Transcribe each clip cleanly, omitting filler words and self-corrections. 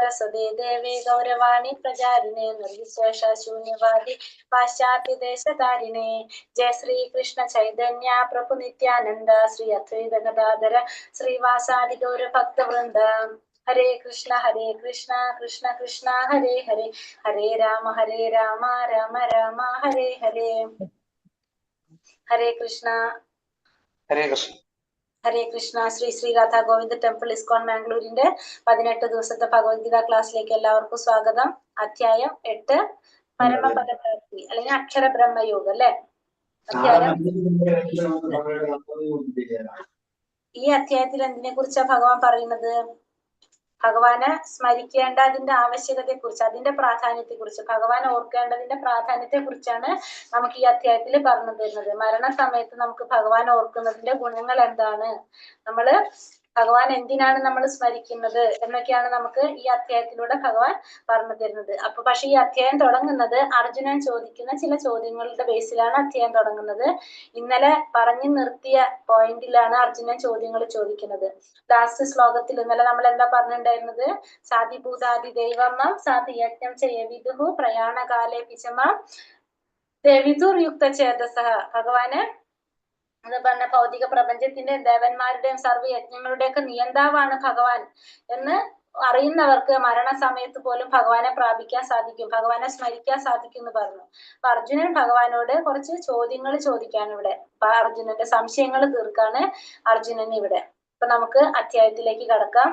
സാരസദേ ദേവേ ഗൗരവാണി പ്രചാരിണേ നിർവിശേഷ ശൂന്യവാദി പാശ്ചാത്യ ദേശധാരിണേ ജയ ശ്രീ കൃഷ്ണ ചൈതന്യ പ്രഭു നിത്യാനന്ദ ശ്രീ അദ്വൈത ഗദാധര ശ്രീവാസാദി ഗൗര ഭക്തവൃന്ദ. ഹരേ കൃഷ്ണ കൃഷ്ണ കൃഷ്ണ ഹരേ ഹരേ, ഹരേ രാമ രാമ രാമ ഹരേ ഹരേ. ഹരേ കൃഷ്ണ ഹരേ കൃഷ്ണ. ശ്രീ ശ്രീ രാധാ ഗോവിന്ദ ടെമ്പിൾ ഇസ്കോൺ മാംഗ്ലൂരിന്റെ 18 ദിവസത്തെ ഭഗവത്ഗീത ക്ലാസ്സിലേക്ക് എല്ലാവർക്കും സ്വാഗതം. അധ്യായം 8 പരമപദപ്രാപ്തി അല്ലെങ്കിൽ അക്ഷര ബ്രഹ്മയോഗം അല്ലെ. ഈ അധ്യായത്തിൽ എന്തിനെ കുറിച്ചാ ഭഗവാൻ പറയുന്നത്? ഭഗവാനെ സ്മരിക്കേണ്ടതിന്റെ ആവശ്യകതയെ കുറിച്ച്, അതിന്റെ പ്രാധാന്യത്തെ കുറിച്ച്, ഭഗവാനെ ഓർക്കേണ്ടതിന്റെ പ്രാധാന്യത്തെ കുറിച്ചാണ് നമുക്ക് ഈ അധ്യായത്തിൽ പറഞ്ഞു തരുന്നത്. മരണസമയത്ത് നമുക്ക് ഭഗവാനെ ഓർക്കുന്നതിന്റെ ഗുണങ്ങൾ എന്താണ്, നമ്മള് ഭഗവാൻ എന്തിനാണ് നമ്മൾ സ്മരിക്കുന്നത് എന്നൊക്കെയാണ് നമുക്ക് ഈ അധ്യായത്തിലൂടെ ഭഗവാൻ പറഞ്ഞു തരുന്നത്. അപ്പൊ പക്ഷെ ഈ അധ്യായം തുടങ്ങുന്നത് അർജുനൻ ചോദിക്കുന്ന ചില ചോദ്യങ്ങളുടെ ബേസിലാണ് അധ്യായം തുടങ്ങുന്നത്. ഇന്നലെ പറഞ്ഞു നിർത്തിയ പോയിന്റിലാണ് അർജുനൻ ചോദ്യങ്ങൾ ചോദിക്കുന്നത്. ലാസ്റ്റ് ശ്ലോകത്തിൽ ഇന്നലെ നമ്മൾ എന്താ പറഞ്ഞിട്ടുണ്ടായിരുന്നത്? സാധിഭൂതാദി ദൈവമം സാധി യജ്ഞം ചെയ്യവിദുഹു പ്രയാണകാലേ പിശമാം ദേവിദുർ യുക്ത ചേതസഹ. ഭഗവാന് എന്ന് പറഞ്ഞ ഭൗതിക പ്രപഞ്ചത്തിന്റെ ദേവന്മാരുടെയും സർവ്വയജ്ഞങ്ങളുടെയൊക്കെ നിയന്താവാണ് ഭഗവാൻ എന്ന് അറിയുന്നവർക്ക് മരണസമയത്ത് പോലും ഭഗവാനെ പ്രാപിക്കാൻ സാധിക്കും, ഭഗവാനെ സ്മരിക്കാൻ സാധിക്കും എന്ന് പറഞ്ഞു. അപ്പൊ അർജുനൻ ഭഗവാനോട് കുറച്ച് ചോദ്യങ്ങൾ ചോദിക്കാണ് ഇവിടെ. അർജുനന്റെ സംശയങ്ങൾ തീർക്കാണ് അർജുനൻ ഇവിടെ. അപ്പൊ നമുക്ക് അധ്യായത്തിലേക്ക് കടക്കാം.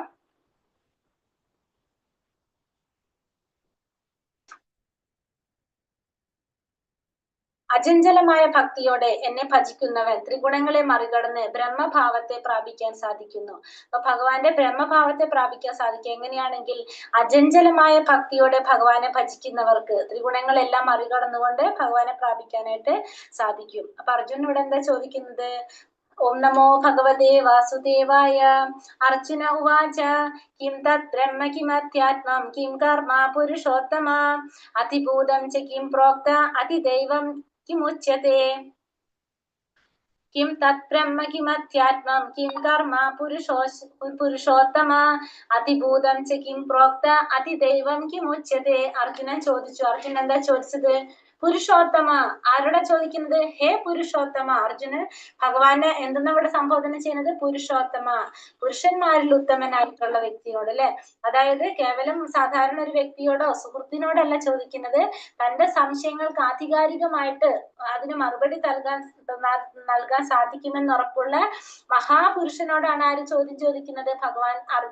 അചഞ്ചലമായ ഭക്തിയോടെ എന്നെ ഭജിക്കുന്നവൻ ത്രിഗുണങ്ങളെ മറികടന്ന് ബ്രഹ്മഭാവത്തെ പ്രാപിക്കാൻ സാധിക്കുന്നു. അപ്പൊ ഭഗവാന്റെ ബ്രഹ്മഭാവത്തെ പ്രാപിക്കാൻ സാധിക്കുക എങ്ങനെയാണെങ്കിൽ അചഞ്ചലമായ ഭക്തിയോടെ ഭഗവാനെ ഭജിക്കുന്നവർക്ക് ത്രിഗുണങ്ങളെല്ലാം മറികടന്നുകൊണ്ട് ഭഗവാനെ പ്രാപിക്കാനായിട്ട് സാധിക്കും. അപ്പൊ അർജുനൻ ഇവിടെ എന്താ ചോദിക്കുന്നത്? ഓം നമോ ഭഗവതേ വാസുദേവായ. അർജുന ഉവാച കിം തത് ബ്രഹ്മ കിമധ്യാത്മം കിം കർമ്മ പുരുഷോത്തമ അതിഭൂതം ച കിം പ്രോക്ത അതിദൈവം കിമുച്യത്തെ. കിം തത് ബ്രഹ്മ കിമധ്യാത്മം കിം കർമ്മ പുരുഷോത്തമ അതിഭൂതം ച കിം പ്രോക്ത അതിദൈവം കിമുച്യത്തെ. അർജുനൻ ചോദിച്ചു. അർജുനൻ എന്താ ചോദിച്ചത്? പുരുഷോത്തമ. ആരോടാ ചോദിക്കുന്നത്? ഹേ പുരുഷോത്തമ. അർജുനൻ ഭഗവാനെ എന്തെന്നാ ഇവിടെ സംബോധന ചെയ്യുന്നത്? പുരുഷോത്തമ, പുരുഷന്മാരിൽ ഉത്തമനായിട്ടുള്ള വ്യക്തിയോട് അല്ലെ. അതായത് കേവലം സാധാരണ ഒരു വ്യക്തിയോടോ സുഹൃത്തിനോടല്ല ചോദിക്കുന്നത്, തന്റെ സംശയങ്ങൾക്ക് ആധികാരികമായിട്ട് അതിന് മറുപടി നൽകാൻ സാധിക്കുമെന്ന് ഉറപ്പുള്ള മഹാപുരുഷനോടാണ് ആര് ചോദ്യം ചോദിക്കുന്നത്?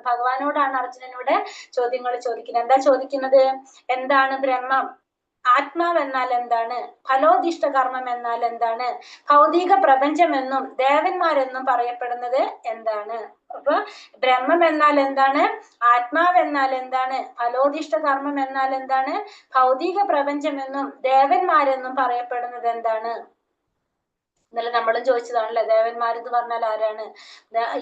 ഭഗവാനോടാണ് അർജുനനോട് ചോദ്യങ്ങൾ ചോദിക്കുന്നത്. എന്താ ചോദിക്കുന്നത്? എന്താണ് ബ്രഹ്മം? ആത്മാവ് എന്നാൽ എന്താണ്? ഫലോദിഷ്ട കർമ്മം എന്നാൽ എന്താണ്? ഭൗതിക പ്രപഞ്ചമെന്നും ദേവന്മാരെന്നും പറയപ്പെടുന്നത് എന്താണ്? അപ്പൊ ബ്രഹ്മം എന്നാൽ എന്താണ്? ആത്മാവ് എന്നാൽ എന്താണ്? ഫലോദിഷ്ട കർമ്മം എന്നാൽ എന്താണ്? ഭൗതിക പ്രപഞ്ചമെന്നും ദേവന്മാരെന്നും പറയപ്പെടുന്നത് എന്താണ്? ഇന്നലെ നമ്മളും ചോദിച്ചതാണല്ലേ, ദേവന്മാരെന്ന് പറഞ്ഞാൽ ആരാണ്,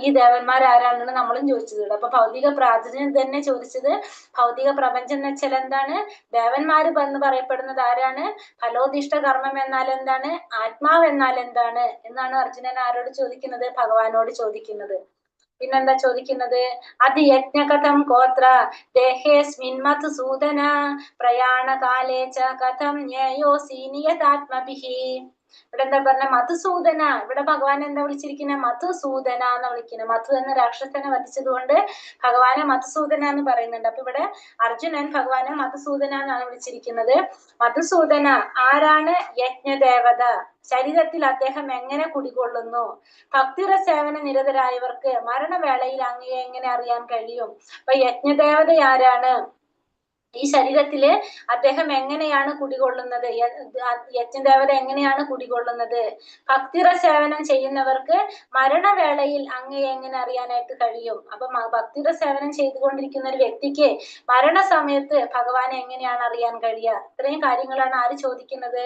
ഈ ദേവന്മാർ ആരാണെന്ന് നമ്മളും ചോദിച്ചത്. അപ്പൊ ഭൗതിക പ്രാചീനം തന്നെ ചോദിച്ചത് ഭൗതിക പ്രപഞ്ചം എന്ന് വെച്ചാൽ എന്താണ്? ദേവന്മാര് എന്ന് പറയപ്പെടുന്നത് ആരാണ്? ഫലോദിഷ്ട കർമ്മം എന്നാൽ എന്താണ്? ആത്മാവ് എന്നാൽ എന്താണ് എന്നാണ് അർജുനൻ ആരോട് ചോദിക്കുന്നത്? ഭഗവാനോട് ചോദിക്കുന്നത്. പിന്നെന്താ ചോദിക്കുന്നത്? അത് യജ്ഞകഥം ഗോത്ര ദേഹേസ്മിൻ മധുസൂദന പ്രയാണകാലേ ച കഥം ജ്ഞേയോസി നിയതാത്മഭിഃ. ഇവിടെ എന്താ പറഞ്ഞ? മധുസൂദന. ഇവിടെ ഭഗവാൻ എന്താ വിളിച്ചിരിക്കുന്നത്? മധുസൂദന എന്ന് വിളിക്കുന്നത്. മധു എന്ന രാക്ഷസനെ വധിച്ചത് കൊണ്ട് ഭഗവാനെ മധുസൂദന എന്ന് പറയുന്നുണ്ട്. അപ്പൊ ഇവിടെ അർജുനൻ ഭഗവാനെ മധുസൂദന എന്നാണ് വിളിച്ചിരിക്കുന്നത്. മധുസൂദന ആരാണ്? യജ്ഞദേവത. ശരീരത്തിൽ അദ്ദേഹം എങ്ങനെ കുടികൊള്ളുന്നു? ഭക്തിര സേവന നിരതരായവർക്ക് മരണവേളയിൽ അങ്ങയെ എങ്ങനെ അറിയാൻ കഴിയും? അപ്പൊ യജ്ഞദേവത ആരാണ്? ഈ ശരീരത്തില് അദ്ദേഹം എങ്ങനെയാണ് കുടികൊള്ളുന്നത്? യജ്ഞദേവത എങ്ങനെയാണ് കുടികൊള്ളുന്നത്? ഭക്തിര സേവനം ചെയ്യുന്നവർക്ക് മരണവേളയിൽ അങ്ങയെ എങ്ങനെ അറിയാനായിട്ട് കഴിയും? അപ്പൊ ഭക്തിര സേവനം ചെയ്തുകൊണ്ടിരിക്കുന്ന ഒരു വ്യക്തിക്ക് മരണസമയത്ത് ഭഗവാനെ എങ്ങനെയാണ് അറിയാൻ കഴിയുക? ഇത്രയും കാര്യങ്ങളാണ് ആര് ചോദിക്കുന്നത്?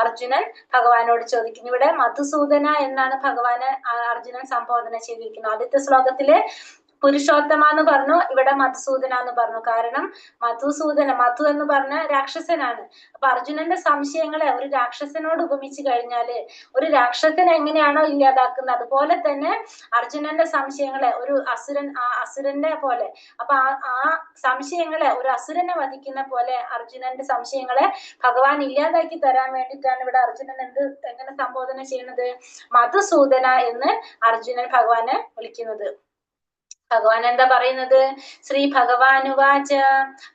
അർജുനൻ ഭഗവാനോട് ചോദിക്കുന്നു. ഇവിടെ മധുസൂദന എന്നാണ് ഭഗവാന് അർജുനൻ സംബോധന ചെയ്തിരിക്കുന്നത്. ആദ്യത്തെ ശ്ലോകത്തില് പുരുഷോത്തമ എന്ന് പറഞ്ഞു, ഇവിടെ മധുസൂദന എന്ന് പറഞ്ഞു. കാരണം മധു എന്ന് പറഞ്ഞ രാക്ഷസനാണ്. അപ്പൊ അർജുനന്റെ സംശയങ്ങളെ ഒരു രാക്ഷസനോട് ഉപമിച്ചു കഴിഞ്ഞാല് ഒരു രാക്ഷസനെ എങ്ങനെയാണോ ഇല്ലാതാക്കുന്നത്, അതുപോലെ തന്നെ അർജുനന്റെ സംശയങ്ങളെ ഒരു അസുരന്റെ പോലെ, അപ്പൊ ആ സംശയങ്ങളെ ഒരു അസുരനെ വധിക്കുന്ന പോലെ അർജുനന്റെ സംശയങ്ങളെ ഭഗവാൻ ഇല്ലാതാക്കി തരാൻ വേണ്ടിയിട്ടാണ് ഇവിടെ അർജുനൻ എങ്ങനെ സംബോധന ചെയ്യുന്നത്? മധുസൂദന എന്ന് അർജുനൻ ഭഗവാനെ വിളിക്കുന്നത്. ഭഗവാൻ എന്താ പറയുന്നത്? ശ്രീ ഭഗവാനുവാച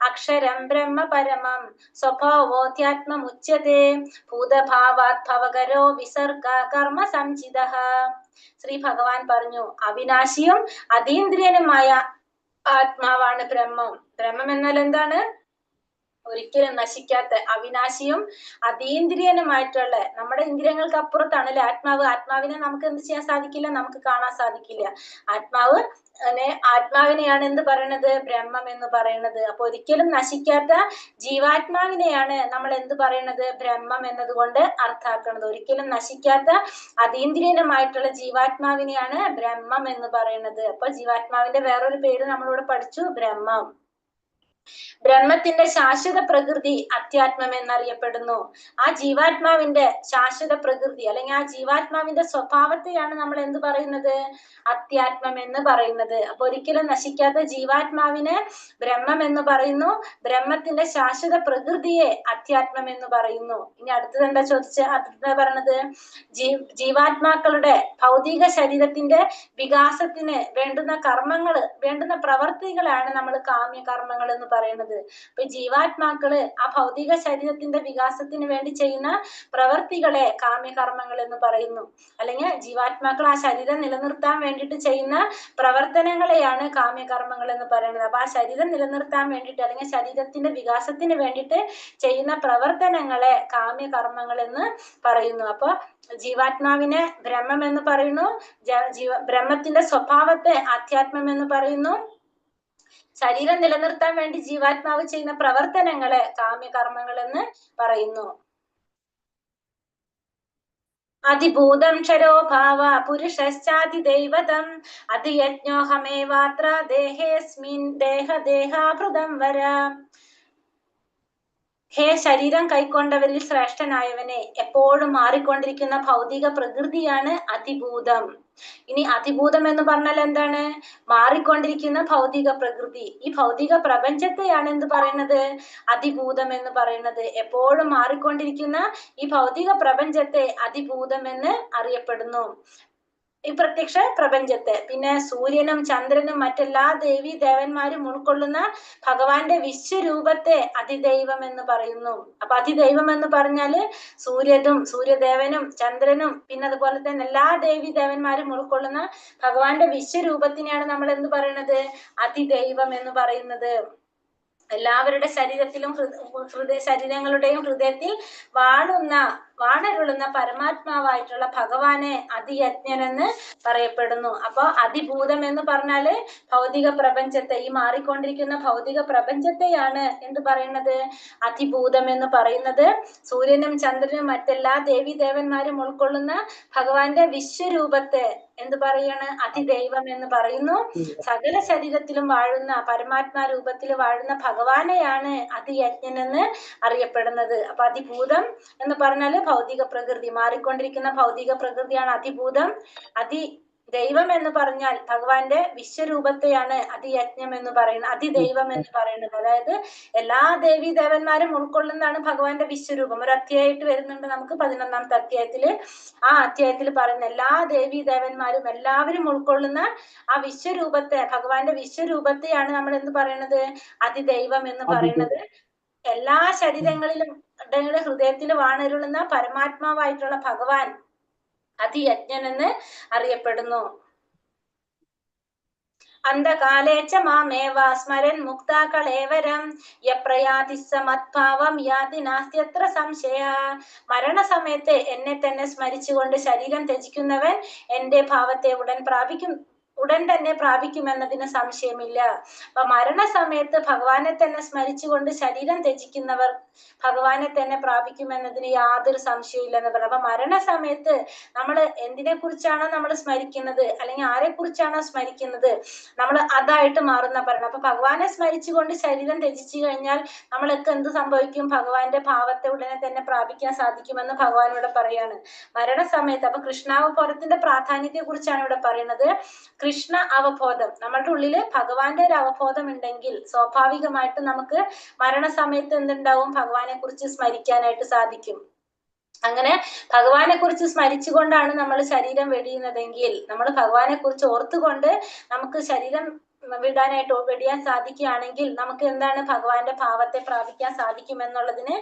അക്ഷരം ബ്രഹ്മ പരമം സ്വഭാവോധ്യാത്മമുച്യത്തെ ഭൂതഭാവാത് ഭവകരോ വിസർഗ കർമ്മ സംചിതഃ. ശ്രീ ഭഗവാൻ പറഞ്ഞു, അവിനാശിയും അതീന്ദ്രിയനുമായ ആത്മാവാണ് ബ്രഹ്മം. ബ്രഹ്മം എന്നാൽ എന്താണ്? ഒരിക്കലും നശിക്കാത്ത, അവിനാശിയും അതീന്ദ്രിയനുമായിട്ടുള്ള, നമ്മുടെ ഇന്ദ്രിയങ്ങൾക്ക് അപ്പുറത്താണല്ലേ ആത്മാവ്. ആത്മാവിനെ നമുക്ക് എന്ത് ചെയ്യാൻ സാധിക്കില്ല? നമുക്ക് കാണാൻ സാധിക്കില്ല. ആത്മാവിനെയാണ് എന്ത് പറയണത്? ബ്രഹ്മം എന്ന് പറയുന്നത്. അപ്പൊ ഒരിക്കലും നശിക്കാത്ത ജീവാത്മാവിനെയാണ് നമ്മൾ എന്ത് പറയണത്? ബ്രഹ്മം എന്നതുകൊണ്ട് അർത്ഥാക്കുന്നത്. ഒരിക്കലും നശിക്കാത്ത അതീന്ദ്രിയനുമായിട്ടുള്ള ജീവാത്മാവിനെയാണ് ബ്രഹ്മം എന്ന് പറയുന്നത്. അപ്പൊ ജീവാത്മാവിന്റെ വേറൊരു പേര് നമ്മളിവിടെ പഠിച്ചു, ബ്രഹ്മം. ബ്രഹ്മത്തിന്റെ ശാശ്വത പ്രകൃതി അത്യാത്മം എന്നറിയപ്പെടുന്നു. ആ ജീവാത്മാവിന്റെ ശാശ്വത പ്രകൃതി അല്ലെങ്കിൽ ആ ജീവാത്മാവിന്റെ സ്വഭാവത്തെയാണ് നമ്മൾ എന്ത് പറയുന്നത്? അത്യാത്മം എന്ന് പറയുന്നത്. അപ്പൊ ഒരിക്കലും നശിക്കാത്ത ജീവാത്മാവിനെ ബ്രഹ്മം എന്ന് പറയുന്നു. ബ്രഹ്മത്തിന്റെ ശാശ്വത പ്രകൃതിയെ അത്യാത്മം എന്ന് പറയുന്നു. ഇനി അടുത്തത് എന്താ അടുത്ത പറഞ്ഞത്? ജീവാത്മാക്കളുടെ ഭൗതിക ശരീരത്തിന്റെ വികാസത്തിന് വേണ്ടുന്ന കർമ്മങ്ങള്, വേണ്ടുന്ന പ്രവർത്തികളാണ് നമ്മൾ കാമ്യകർമ്മങ്ങൾ എന്ന് പറയുന്നത്. ഇപ്പൊ ജീവാത്മാക്കള് ആ ഭൗതിക ശരീരത്തിന്റെ വികാസത്തിന് വേണ്ടി ചെയ്യുന്ന പ്രവർത്തികളെ കാമ്യകർമ്മങ്ങൾ എന്ന് പറയുന്നു. അല്ലെങ്കിൽ ജീവാത്മാക്കൾ ആ ശരീരം നിലനിർത്താൻ വേണ്ടിയിട്ട് ചെയ്യുന്ന പ്രവർത്തനങ്ങളെയാണ് കാമ്യകർമ്മങ്ങൾ എന്ന് പറയുന്നത്. അപ്പൊ ആ ശരീരം നിലനിർത്താൻ വേണ്ടിയിട്ട് അല്ലെങ്കിൽ ശരീരത്തിന്റെ വികാസത്തിന് വേണ്ടിയിട്ട് ചെയ്യുന്ന പ്രവർത്തനങ്ങളെ കാമ്യകർമ്മങ്ങൾ എന്ന് പറയുന്നു. അപ്പൊ ജീവാത്മാവിനെ ബ്രഹ്മം എന്ന് പറയുന്നു. ബ്രഹ്മത്തിന്റെ സ്വഭാവത്തെ ആധ്യാത്മം എന്ന് പറയുന്നു. ശരീരം നിലനിർത്താൻ വേണ്ടി ജീവാത്മാവ് ചെയ്യുന്ന പ്രവർത്തനങ്ങളെ കാമ്യകർമ്മങ്ങൾ എന്ന് പറയുന്നു. അതിഭൂതം ക്ഷരോ ഭാവ പുരുഷശ്ചാതിദൈവതം അതിയജ്ഞോഹമേവാത്ര ദേഹേസ്മിൻ ദേഹാഭൃതം വര. ഹേ ശരീരം കൈക്കൊണ്ടവരിൽ ശ്രേഷ്ഠനായവനെ, എപ്പോഴും മാറിക്കൊണ്ടിരിക്കുന്ന ഭൗതിക പ്രകൃതിയാണ് അതിഭൂതം. ഇനി അതിഭൂതം എന്ന് പറഞ്ഞാൽ എന്താണ്? മാറിക്കൊണ്ടിരിക്കുന്ന ഭൗതിക പ്രകൃതി. ഈ ഭൗതിക പ്രപഞ്ചത്തെയാണ് എന്ത് പറയുന്നത്? അതിഭൂതം എന്ന് പറയുന്നത്. എപ്പോഴും മാറിക്കൊണ്ടിരിക്കുന്ന ഈ ഭൗതിക പ്രപഞ്ചത്തെ അതിഭൂതം എന്ന് അറിയപ്പെടുന്നു. ഈ പ്രത്യക്ഷ പ്രപഞ്ചത്തെ. പിന്നെ സൂര്യനും ചന്ദ്രനും മറ്റെല്ലാ ദേവീ ദേവന്മാരും ഉൾക്കൊള്ളുന്ന ഭഗവാന്റെ വിശ്വരൂപത്തെ അതിദൈവം എന്ന് പറയുന്നു. അപ്പൊ അതിദൈവം എന്ന് പറഞ്ഞാല് സൂര്യദേവനും ചന്ദ്രനും പിന്നെ അതുപോലെ തന്നെ എല്ലാ ദേവീ ദേവന്മാരും ഉൾക്കൊള്ളുന്ന ഭഗവാന്റെ വിശ്വരൂപത്തിനെയാണ് നമ്മൾ എന്ത് പറയുന്നത്? അതിദൈവം എന്ന് പറയുന്നത്. എല്ലാവരുടെ ശരീരത്തിലും ശരീരങ്ങളുടെയും ഹൃദയത്തിൽ വാണരുളുന്ന പരമാത്മാവായിട്ടുള്ള ഭഗവാനെ അതിയജ്ഞൻ എന്ന് പറയപ്പെടുന്നു. അപ്പൊ അതിഭൂതം എന്ന് പറഞ്ഞാല് ഭൗതിക പ്രപഞ്ചത്തെ, ഈ മാറിക്കൊണ്ടിരിക്കുന്ന ഭൗതിക പ്രപഞ്ചത്തെയാണ് എന്ത് പറയുന്നത്? അതിഭൂതം എന്ന് പറയുന്നത്. സൂര്യനും ചന്ദ്രനും മറ്റെല്ലാ ദേവീ ദേവന്മാരും ഉൾക്കൊള്ളുന്ന ഭഗവാന്റെ വിശ്വരൂപത്തെ എന്ത് പറയാണ്? അതിദൈവം എന്ന് പറയുന്നു. സകല ശരീരത്തിലും വാഴുന്ന പരമാത്മാ രൂപത്തിൽ വാഴുന്ന ഭഗവാനെയാണ് അതിയജ്ഞൻ എന്ന് അറിയപ്പെടുന്നത്. അപ്പൊ അതിഭൂതം എന്ന് പറഞ്ഞാല് ഭൗതിക പ്രകൃതി, മാറിക്കൊണ്ടിരിക്കുന്ന ഭൗതിക പ്രകൃതിയാണ് അതിഭൂതം. ദൈവം എന്ന് പറഞ്ഞാൽ ഭഗവാന്റെ വിശ്വരൂപത്തെയാണ് അതിയജ്ഞം എന്ന് പറയുന്നത്, അതിദൈവം എന്ന് പറയുന്നത്. അതായത് എല്ലാ ദേവീ ദേവന്മാരും ഉൾക്കൊള്ളുന്നതാണ് ഭഗവാന്റെ വിശ്വരൂപം. ഒരു അധ്യായമായിട്ട് വരുന്നുണ്ട് നമുക്ക് 11ാമത്തെ അധ്യായത്തില്. ആ അധ്യായത്തിൽ പറയുന്ന എല്ലാ ദേവീ ദേവന്മാരും എല്ലാവരും ഉൾക്കൊള്ളുന്ന ആ വിശ്വരൂപത്തെ, ഭഗവാന്റെ വിശ്വരൂപത്തെയാണ് നമ്മൾ എന്ത് പറയുന്നത്? അതിദൈവം എന്ന് പറയുന്നത്. എല്ലാ ശരീരങ്ങളിലും ഹൃദയത്തിൽ വാണരുളുന്ന പരമാത്മാവായിട്ടുള്ള ഭഗവാൻ അതിയജ്ഞൻ എന്ന് അറിയപ്പെടുന്നു. അന്ധകാലേച്ച മാമേവ സ്മരൻ മുക്താകളേവരം യപ്രയാതി സമത്ഭാവം യാതി നാസ്ത്യത്ര സംശയ. മരണസമയത്ത് എന്നെ തന്നെ സ്മരിച്ചുകൊണ്ട് ശരീരം ത്യജിക്കുന്നവൻ എന്റെ ഭാവത്തെ ഉടൻ ഉടൻ തന്നെ പ്രാപിക്കുമെന്നതിന് സംശയമില്ല. അപ്പൊ മരണസമയത്ത് ഭഗവാനെ തന്നെ സ്മരിച്ചുകൊണ്ട് ശരീരം ത്യജിക്കുന്നവർ ഭഗവാനെ തന്നെ പ്രാപിക്കുമെന്നതിന് യാതൊരു സംശയവും ഇല്ലെന്ന് പറയാം. അപ്പൊ മരണസമയത്ത് നമ്മൾ എന്തിനെ കുറിച്ചാണോ നമ്മൾ സ്മരിക്കുന്നത്, അല്ലെങ്കിൽ ആരെ കുറിച്ചാണോ സ്മരിക്കുന്നത്, നമ്മൾ അതായിട്ട് മാറുന്ന പറയണം. അപ്പൊ ഭഗവാനെ സ്മരിച്ചുകൊണ്ട് ശരീരം ത്യജിച്ചു കഴിഞ്ഞാൽ നമ്മളൊക്കെ എന്ത് സംഭവിക്കും? ഭഗവാന്റെ ഭാവത്തെ ഉടനെ തന്നെ പ്രാപിക്കാൻ സാധിക്കുമെന്ന് ഭഗവാൻ ഇവിടെ പറയാണ് മരണസമയത്ത്. അപ്പൊ കൃഷ്ണാവബോധത്തിന്റെ പ്രാധാന്യത്തെ കുറിച്ചാണ് ഇവിടെ പറയുന്നത്. കൃഷ്ണ അവബോധം, നമ്മളുടെ ഉള്ളില് ഭഗവാന്റെ ഒരു അവബോധം ഉണ്ടെങ്കിൽ സ്വാഭാവികമായിട്ട് നമുക്ക് മരണസമയത്ത് എന്തുണ്ടാവും? ഭഗവാനെ കുറിച്ച് സ്മരിക്കാനായിട്ട് സാധിക്കും. അങ്ങനെ ഭഗവാനെ കുറിച്ച് സ്മരിച്ചുകൊണ്ടാണ് നമ്മൾ ശരീരം വെടിയുന്നതെങ്കിൽ, നമ്മൾ ഭഗവാനെ കുറിച്ച് ഓർത്തുകൊണ്ട് നമുക്ക് ശരീരം വെടിയാൻ സാധിക്കുകയാണെങ്കിൽ നമുക്ക് എന്താണ്? ഭഗവാന്റെ ഭാവത്തെ പ്രാപിക്കാൻ സാധിക്കുമെന്നുള്ളതിന്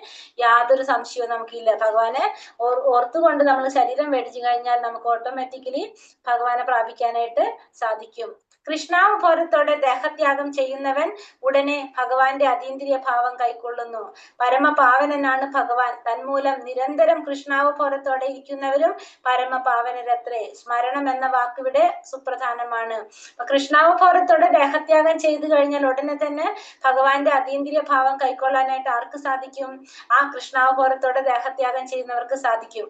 യാതൊരു സംശയവും നമുക്കില്ല. ഭഗവാനെ ഓർത്തുകൊണ്ട് നമ്മൾ ശരീരം വെടിച്ചു കഴിഞ്ഞാൽ നമുക്ക് ഓട്ടോമാറ്റിക്കലി ഭഗവാനെ പ്രാപിക്കാനായിട്ട് സാധിക്കും. കൃഷ്ണാവബോധത്തോടെ ദേഹത്യാഗം ചെയ്യുന്നവൻ ഉടനെ ഭഗവാന്റെ അതീന്ദ്രിയ ഭാവം കൈക്കൊള്ളുന്നു. പരമപാവനനാണ് ഭഗവാൻ. തന്മൂലം നിരന്തരം കൃഷ്ണാവബോധത്തോടെ ഇരിക്കുന്നവരും പരമപാവനരത്രേ. സ്മരണം എന്ന വാക്കിവിടെ സുപ്രധാനമാണ്. കൃഷ്ണാവബോധത്തോടെ ദേഹത്യാഗം ചെയ്തു കഴിഞ്ഞാൽ ഉടനെ തന്നെ ഭഗവാന്റെ അതീന്ദ്രിയ ഭാവം കൈക്കൊള്ളാനായിട്ട് ആർക്ക് സാധിക്കും? ആ കൃഷ്ണാവബോധത്തോടെ ദേഹത്യാഗം ചെയ്യുന്നവർക്ക് സാധിക്കും.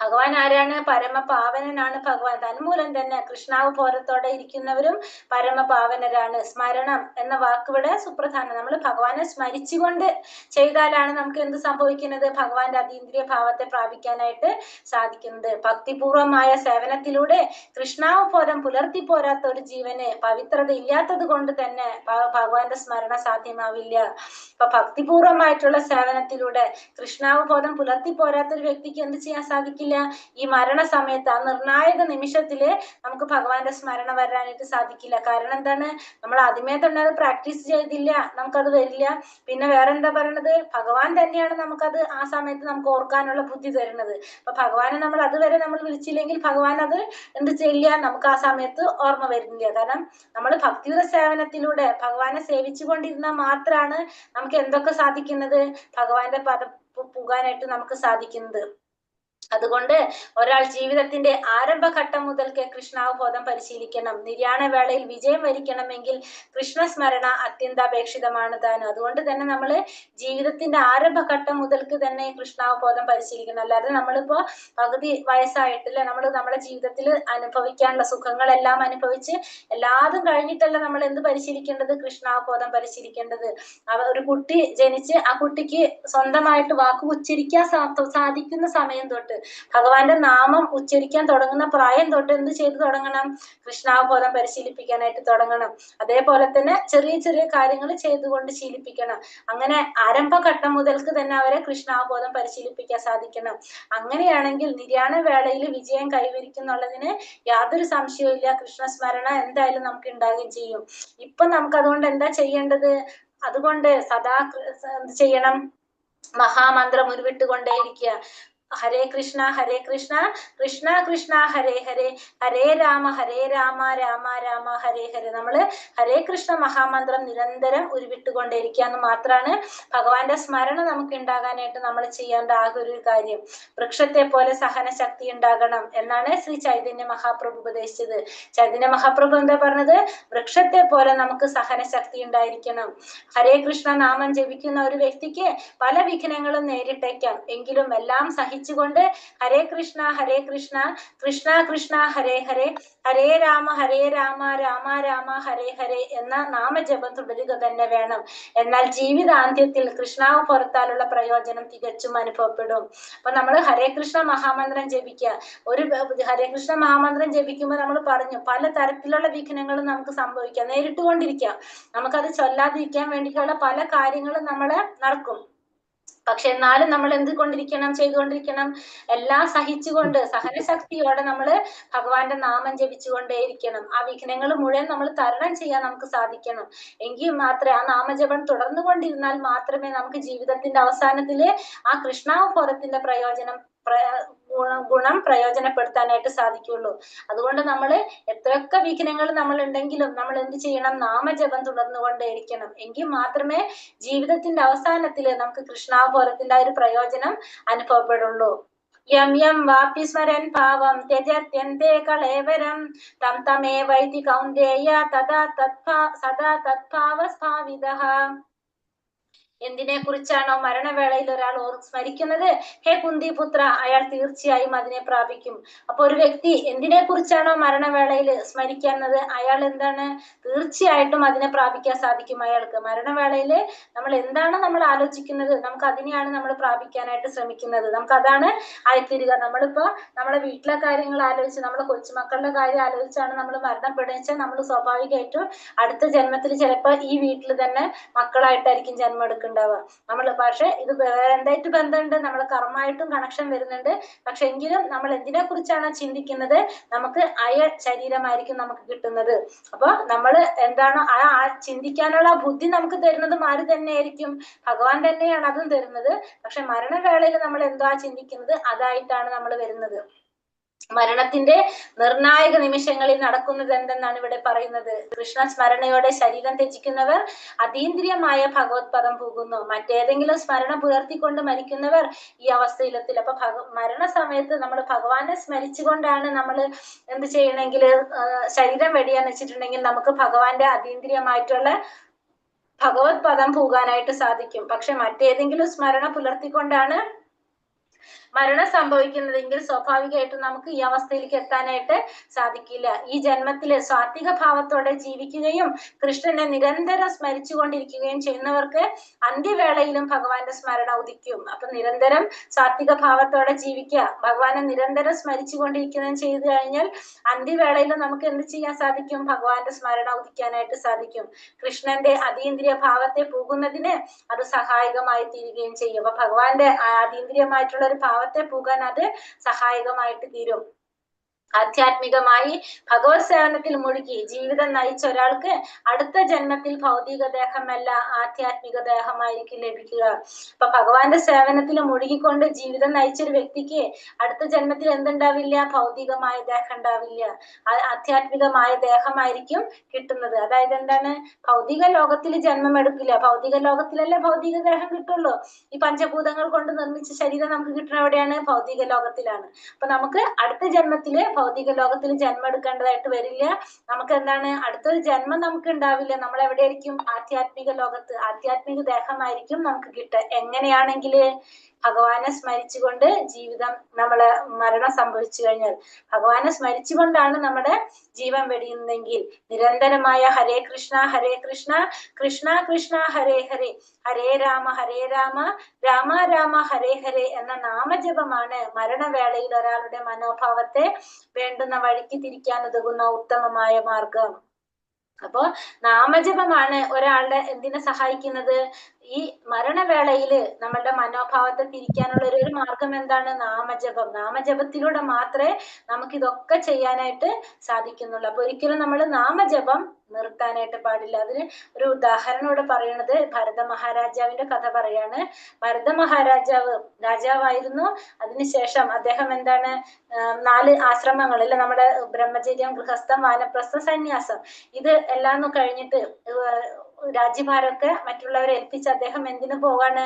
ഭഗവാൻ ആരാണ്? പരമപാവനനാണ് ഭഗവാൻ. തന്മൂലം തന്നെ കൃഷ്ണാവബോധത്തോടെ ഇരിക്കുന്നവരും പരമപാവനരാണ്. സ്മരണം എന്ന വാക്കിവിടെ സുപ്രധാനം. നമ്മൾ ഭഗവാനെ സ്മരിച്ചുകൊണ്ട് ചെയ്താലാണ് നമുക്ക് എന്ത് സംഭവിക്കുന്നത്? ഭഗവാന്റെ അതീന്ദ്രിയ ഭാവത്തെ പ്രാപിക്കാനായിട്ട് സാധിക്കുന്നത്. ഭക്തിപൂർവമായ സേവനത്തിലൂടെ കൃഷ്ണാവബോധം പുലർത്തി പോരാത്ത ഒരു ജീവന് പവിത്രത ഇല്ലാത്തത് കൊണ്ട് തന്നെ ഭഗവാന്റെ സ്മരണ സാധ്യമാവില്ല. അപ്പൊ ഭക്തിപൂർവമായിട്ടുള്ള സേവനത്തിലൂടെ കൃഷ്ണാവബോധം പുലർത്തി പോരാത്ത ഒരു വ്യക്തിക്ക് എന്ത് ചെയ്യാൻ സാധിക്കില്ല? ഈ മരണസമയത്ത് ആ നിർണായക നിമിഷത്തില് നമുക്ക് ഭഗവാന്റെ സ്മരണ വരാനായിട്ട് സാധിക്കില്ല. കാരണം എന്താണ്? നമ്മൾ ആദ്യമേ തന്നെ അത് പ്രാക്ടീസ് ചെയ്തില്ല, നമുക്കത് വരില്ല. പിന്നെ വേറെ എന്താ പറയണത്? ഭഗവാൻ തന്നെയാണ് നമുക്കത് ആ സമയത്ത് നമുക്ക് ഓർക്കാനുള്ള ബുദ്ധി തരുന്നത്. അപ്പൊ ഭഗവാനെ നമ്മൾ അതുവരെ നമ്മൾ വിളിച്ചില്ലെങ്കിൽ ഭഗവാൻ അത് എന്ത് ചെയ്യില്ല? നമുക്ക് ആ സമയത്ത് ഓർമ്മ വരുന്നില്ല. കാരണം നമ്മൾ ഭക്തിയുടെ സേവനത്തിലൂടെ ഭഗവാനെ സേവിച്ചുകൊണ്ടിരുന്നാൽ മാത്രമാണ് നമുക്ക് എന്തൊക്കെ സാധിക്കുന്നത്? ഭഗവാന്റെ പദം പുകാനായിട്ട് നമുക്ക് സാധിക്കുന്നത്. അതുകൊണ്ട് ഒരാൾ ജീവിതത്തിന്റെ ആരംഭഘട്ടം മുതൽക്ക് കൃഷ്ണാവബോധം പരിശീലിക്കണം. നിര്യാണ വേളയിൽ വിജയം വരിക്കണമെങ്കിൽ കൃഷ്ണസ്മരണ അത്യന്താപേക്ഷിതമാണ് താനും. അതുകൊണ്ട് തന്നെ നമ്മൾ ജീവിതത്തിന്റെ ആരംഭഘട്ടം മുതൽക്ക് തന്നെ കൃഷ്ണാവബോധം പരിശീലിക്കണം. അല്ലാതെ നമ്മളിപ്പോ പകുതി വയസ്സായിട്ടില്ല, നമ്മൾ നമ്മുടെ ജീവിതത്തിൽ അനുഭവിക്കാനുള്ള സുഖങ്ങളെല്ലാം അനുഭവിച്ച് എല്ലാതും കഴിഞ്ഞിട്ടല്ല നമ്മൾ എന്ത് പരിശീലിക്കേണ്ടത്? കൃഷ്ണാവബോധം പരിശീലിക്കേണ്ടത്. ഒരു കുട്ടി ജനിച്ച് ആ കുട്ടിക്ക് സ്വന്തമായിട്ട് വാക്ക് ഉച്ചരിക്കാൻ സാധിക്കുന്ന സമയം തൊട്ട്, ഭഗവാന്റെ നാമം ഉച്ചരിക്കാൻ തുടങ്ങുന്ന പ്രായം തൊട്ട് എന്ത് ചെയ്തു തുടങ്ങണം? കൃഷ്ണാവബോധം പരിശീലിപ്പിക്കാനായിട്ട് തുടങ്ങണം. അതേപോലെ തന്നെ ചെറിയ ചെറിയ കാര്യങ്ങൾ ചെയ്തുകൊണ്ട് ശീലിപ്പിക്കണം. അങ്ങനെ ആരംഭഘട്ടം മുതൽക്ക് തന്നെ അവരെ കൃഷ്ണാവബോധം പരിശീലിപ്പിക്കാൻ സാധിക്കണം. അങ്ങനെയാണെങ്കിൽ നിര്യാണ വേളയിൽ വിജയം കൈവരിക്കുന്നുള്ളതിന് യാതൊരു സംശയവും ഇല്ല. കൃഷ്ണസ്മരണ എന്തായാലും നമുക്ക് ഉണ്ടാകുകയും ചെയ്യും. ഇപ്പൊ നമുക്ക് അതുകൊണ്ട് എന്താ ചെയ്യേണ്ടത്? അതുകൊണ്ട് സദാ എന്ത് ചെയ്യണം? മഹാമന്ത്രം ഉരുവിട്ടുകൊണ്ടേയിരിക്കുക. ഹരേ കൃഷ്ണ കൃഷ്ണ കൃഷ്ണ ഹരേ ഹരേ, ഹരേ രാമ രാമ രാമ ഹരേ ഹരേ. നമ്മള് ഹരേ കൃഷ്ണ മഹാമന്ത്രം നിരന്തരം ഉരുവിട്ടുകൊണ്ടേയിരിക്കുക എന്ന് മാത്രമാണ് ഭഗവാന്റെ സ്മരണ നമുക്ക് ഉണ്ടാകാനായിട്ട് നമ്മൾ ചെയ്യേണ്ട ആകെ ഒരു കാര്യം. വൃക്ഷത്തെ പോലെ സഹന ശക്തി ഉണ്ടാകണം എന്നാണ് ശ്രീ ചൈതന്യ മഹാപ്രഭു ഉപദേശിച്ചത്. ചൈതന്യ മഹാപ്രഭു എന്താ പറഞ്ഞത്? വൃക്ഷത്തെ പോലെ നമുക്ക് സഹന ശക്തി ഉണ്ടായിരിക്കണം. ഹരേ കൃഷ്ണ നാമം ജപിക്കുന്ന ഒരു വ്യക്തിക്ക് പല വിഘ്നങ്ങളും നേരിട്ടേക്കാം, എങ്കിലും എല്ലാം സഹിച്ചുകൊണ്ട് ഹരേ കൃഷ്ണ കൃഷ്ണ കൃഷ്ണ ഹരേ ഹരേ, ഹരേ രാമ രാമ രാമ ഹരേ ഹരേ എന്ന നാമജപം തുടരുക തന്നെ വേണം. എന്നാൽ ജീവിതാന്ത്യത്തിൽ കൃഷ്ണാവബോധത്താലുള്ള പ്രയോജനം തികച്ചും അനുഭവപ്പെടും. അപ്പൊ നമ്മൾ ഹരേ കൃഷ്ണ മഹാമന്ത്രം ജപിക്കുക. ഒരു ഹരേ കൃഷ്ണ മഹാമന്ത്രം ജപിക്കുമ്പോൾ നമ്മൾ പറഞ്ഞു പല തരത്തിലുള്ള വിഘ്നങ്ങളും നമുക്ക് സംഭവിക്കാം, നേരിട്ടുകൊണ്ടിരിക്കാം. നമുക്കത് ചൊല്ലാതിരിക്കാൻ വേണ്ടിയിട്ടുള്ള പല കാര്യങ്ങളും നമ്മള് നടക്കും. പക്ഷെ എന്നാലും നമ്മൾ ചെയ്തുകൊണ്ടിരിക്കണം? എല്ലാം സഹിച്ചുകൊണ്ട് സഹനശക്തിയോടെ നമ്മള് ഭഗവാന്റെ നാമം ജപിച്ചുകൊണ്ടേയിരിക്കണം. ആ വിഘ്നങ്ങൾ മുഴുവൻ നമ്മൾ തരണം ചെയ്യാൻ നമുക്ക് സാധിക്കണം. എങ്കിൽ മാത്രമേ ആ നാമജപം തുടർന്നുകൊണ്ടിരുന്നാൽ മാത്രമേ നമുക്ക് ജീവിതത്തിന്റെ അവസാനത്തില് ആ കൃഷ്ണാവബോധത്തിന്റെ ഗുണം പ്രയോജനപ്പെടുത്താനായിട്ട് സാധിക്കുള്ളൂ. അതുകൊണ്ട് നമ്മൾ എത്രയൊക്കെ വിഘ്നങ്ങൾ നമ്മൾ ഉണ്ടെങ്കിലും നമ്മൾ എന്ത് ചെയ്യണം? നാമജപം തുടർന്നുകൊണ്ടേയിരിക്കണം. എങ്കിൽ മാത്രമേ ജീവിതത്തിന്റെ അവസാനത്തില് നമുക്ക് കൃഷ്ണാവബോധത്തിന്റെ ഒരു പ്രയോജനം അനുഭവപ്പെടുള്ളൂ. യം യം വാപി സ്മരൻ ഭാവം ത്യജത്യന്തെ കളേവരം തം തമേവൈതി കൗന്ദേയ സദാ തദ്ഭാവസ്ഥാവിതഃ. എന്തിനെ കുറിച്ചാണോ മരണവേളയിൽ ഒരാൾ സ്മരിക്കുന്നത്, ഹേ കുന്തിപുത്ര, അയാൾ തീർച്ചയായും അതിനെ പ്രാപിക്കും. അപ്പൊ ഒരു വ്യക്തി എന്തിനെ കുറിച്ചാണോ മരണവേളയിൽ സ്മരിക്കുന്നത്, അയാൾ എന്താണ്, തീർച്ചയായിട്ടും അതിനെ പ്രാപിക്കാൻ സാധിക്കും അയാൾക്ക്. മരണവേളയിൽ നമ്മൾ എന്താണ് നമ്മൾ ആലോചിക്കുന്നത്, നമുക്ക് അതിനെയാണ് നമ്മൾ പ്രാപിക്കാനായിട്ട് ശ്രമിക്കുന്നത്. നമുക്ക് അതാണ് ആയിത്തീരുക. നമ്മളിപ്പോ നമ്മുടെ വീട്ടിലെ കാര്യങ്ങൾ ആലോചിച്ച്, നമ്മുടെ കൊച്ചുമക്കളുടെ കാര്യം ആലോചിച്ചാണ് നമ്മൾ മരണപ്പെടുക. നമ്മൾ സ്വാഭാവികമായിട്ടും അടുത്ത ജന്മത്തിൽ ചിലപ്പോൾ ഈ വീട്ടിൽ തന്നെ മക്കളായിട്ടായിരിക്കും ജന്മം എടുക്കുന്നത്. നമ്മൾ പക്ഷെ ഇത് എന്തായിട്ട് ബന്ധമുണ്ട്, നമ്മൾ കർമ്മമായിട്ടും കണക്ഷൻ വരുന്നുണ്ട്. പക്ഷെ എങ്കിലും നമ്മൾ എന്തിനെ കുറിച്ചാണ് ചിന്തിക്കുന്നത്, നമുക്ക് ശരീരമായിരിക്കും നമുക്ക് കിട്ടുന്നത്. അപ്പൊ നമ്മൾ എന്താണ് ആ ചിന്തിക്കാനുള്ള ബുദ്ധി നമുക്ക് തരുന്നതും ആര് തന്നെയായിരിക്കും, ഭഗവാൻ തന്നെയാണ് അതും തരുന്നത്. പക്ഷെ മരണവേളയിൽ നമ്മൾ എന്താ ചിന്തിക്കുന്നത്, അതായിട്ടാണ് നമ്മൾ വരുന്നത്. മരണത്തിന്റെ നിർണായക നിമിഷങ്ങളിൽ നടക്കുന്നത് എന്തെന്നാണ് ഇവിടെ പറയുന്നത്. കൃഷ്ണ സ്മരണയോടെ ശരീരം ത്യജിക്കുന്നവർ അതീന്ദ്രിയമായ ഭഗവത് പദം പോകുന്നു. മറ്റേതെങ്കിലും സ്മരണ പുലർത്തിക്കൊണ്ട് മരിക്കുന്നവർ ഈ അവസ്ഥയിലെത്തില്ല. അപ്പൊ മരണസമയത്ത് നമ്മൾ ഭഗവാനെ സ്മരിച്ചുകൊണ്ടാണ് നമ്മൾ എന്ത് ചെയ്യണമെങ്കിൽ ശരീരം വെടിയാന്ന് വെച്ചിട്ടുണ്ടെങ്കിൽ നമുക്ക് ഭഗവാന്റെ അതീന്ദ്രിയമായിട്ടുള്ള ഭഗവത് പദം പോകാനായിട്ട് സാധിക്കും. പക്ഷെ മറ്റേതെങ്കിലും സ്മരണ പുലർത്തിക്കൊണ്ടാണ് മരണം സംഭവിക്കുന്നതെങ്കിൽ സ്വാഭാവികമായിട്ടും നമുക്ക് ഈ അവസ്ഥയിലേക്ക് എത്താനായിട്ട് സാധിക്കില്ല. ഈ ജന്മത്തില് സാത്വിക ഭാവത്തോടെ ജീവിക്കുകയും കൃഷ്ണനെ നിരന്തരം സ്മരിച്ചുകൊണ്ടിരിക്കുകയും ചെയ്യുന്നവർക്ക് അന്ത്യവേളയിലും ഭഗവാന്റെ സ്മരണ ഉദിക്കും. അപ്പൊ നിരന്തരം സാത്വിക ഭാവത്തോടെ ജീവിക്കുക, ഭഗവാനെ നിരന്തരം സ്മരിച്ചുകൊണ്ടിരിക്കുകയും ചെയ്തു കഴിഞ്ഞാൽ അന്ത്യവേളയിലും നമുക്ക് എന്ത് ചെയ്യാൻ സാധിക്കും, ഭഗവാന്റെ സ്മരണ ഉദിക്കാനായിട്ട് സാധിക്കും. കൃഷ്ണന്റെ അതീന്ദ്രിയ ഭാവത്തെ പോകുന്നതിന് അത് സഹായകമായി തീരുകയും ചെയ്യും. അപ്പൊ ഭഗവാന്റെ അതീന്ദ്രിയമായിട്ടുള്ള ഒരു ഭാവത്തെ പോകാൻ അത് സഹായകമായിട്ട് തീരും. ആധ്യാത്മികമായി ഭഗവത് സേവനത്തിൽ മുഴുകി ജീവിതം നയിച്ച ഒരാൾക്ക് അടുത്ത ജന്മത്തിൽ ഭൗതിക ദേഹമല്ല ആധ്യാത്മിക ദേഹമായിരിക്കും ലഭിക്കുക. അപ്പൊ ഭഗവാന്റെ സേവനത്തിൽ മുഴുകിക്കൊണ്ട് ജീവിതം നയിച്ച ഒരു വ്യക്തിക്ക് അടുത്ത ജന്മത്തിൽ എന്തുണ്ടാവില്ല, ഭൗതികമായ ദേഹം ഉണ്ടാവില്ല, ആധ്യാത്മികമായ ദേഹമായിരിക്കും കിട്ടുന്നത്. അതായത് എന്താണ്, ഭൗതിക ലോകത്തിൽ ജന്മം എടുക്കില്ല, ഭൗതിക ലോകത്തിലല്ലേ ഭൗതിക ദേഹം കിട്ടുള്ളൂ. ഈ പഞ്ചഭൂതങ്ങൾ കൊണ്ട് നിർമ്മിച്ച ശരീരം നമുക്ക് കിട്ടുന്ന എവിടെയാണ്, ഭൗതിക ലോകത്തിലാണ്. അപ്പൊ നമുക്ക് അടുത്ത ജന്മത്തില് ഭൗതിക ലോകത്തിൽ ജന്മം എടുക്കേണ്ടതായിട്ട് വരില്ല. നമുക്ക് എന്താണ്, അടുത്തൊരു ജന്മം നമുക്ക് ഉണ്ടാവില്ല. നമ്മൾ എവിടെയായിരിക്കും, ആധ്യാത്മിക ലോകത്ത്, ആധ്യാത്മിക ദേഹമായിരിക്കും നമുക്ക് കിട്ടുക. എങ്ങനെയാണെങ്കിൽ ഭഗവാനെ സ്മരിച്ചുകൊണ്ട് ജീവിതം നമ്മള് മരണം സംഭവിച്ചു കഴിഞ്ഞാൽ ഭഗവാനെ സ്മരിച്ചുകൊണ്ടാണ് നമ്മുടെ ജീവൻ വെടിയുന്നതെങ്കിൽ നിരന്തരമായ ഹരേ കൃഷ്ണ കൃഷ്ണ കൃഷ്ണ ഹരേ ഹരേ ഹരേ രാമ രാമ രാമ ഹരേ ഹരേ എന്ന നാമജപമാണ് മരണവേളയിൽ ഒരാളുടെ മനോഭാവത്തെ വേണ്ടുന്ന വഴിക്ക് തിരിക്കാൻ ഉതകുന്ന ഉത്തമമായ മാർഗം. അപ്പോ നാമജപമാണ് ഒരാളുടെ എന്തിനെ സഹായിക്കുന്നത്, ഈ മരണവേളയില് നമ്മളുടെ മനോഭാവത്തെ തിരിക്കാനുള്ള ഒരു മാർഗം എന്താണ്, നാമജപം. നാമജപത്തിലൂടെ മാത്രമേ നമുക്ക് ഇതൊക്കെ ചെയ്യാനായിട്ട് സാധിക്കുന്നുള്ളൂ. അപ്പൊ ഒരിക്കലും നമ്മൾ നാമജപം നിർത്താനായിട്ട് പാടില്ല. അതിന് ഒരു ഉദാഹരണം ഇവിടെ പറയുന്നത് ഭരത മഹാരാജാവിന്റെ കഥ പറയാണ്. ഭരത മഹാരാജാവ് രാജാവായിരുന്നു. അതിനുശേഷം അദ്ദേഹം എന്താണ്, 4 ആശ്രമങ്ങൾ അല്ലെ, നമ്മുടെ ബ്രഹ്മചര്യം, ഗൃഹസ്ഥം, വാനപ്രസ്ഥം, സന്യാസം, ഇത് എല്ലാം കഴിഞ്ഞിട്ട് രാജ്യഭാരമൊക്കെ മറ്റുള്ളവരെ ഏൽപ്പിച്ച് അദ്ദേഹം എന്തിനു പോവാണ്,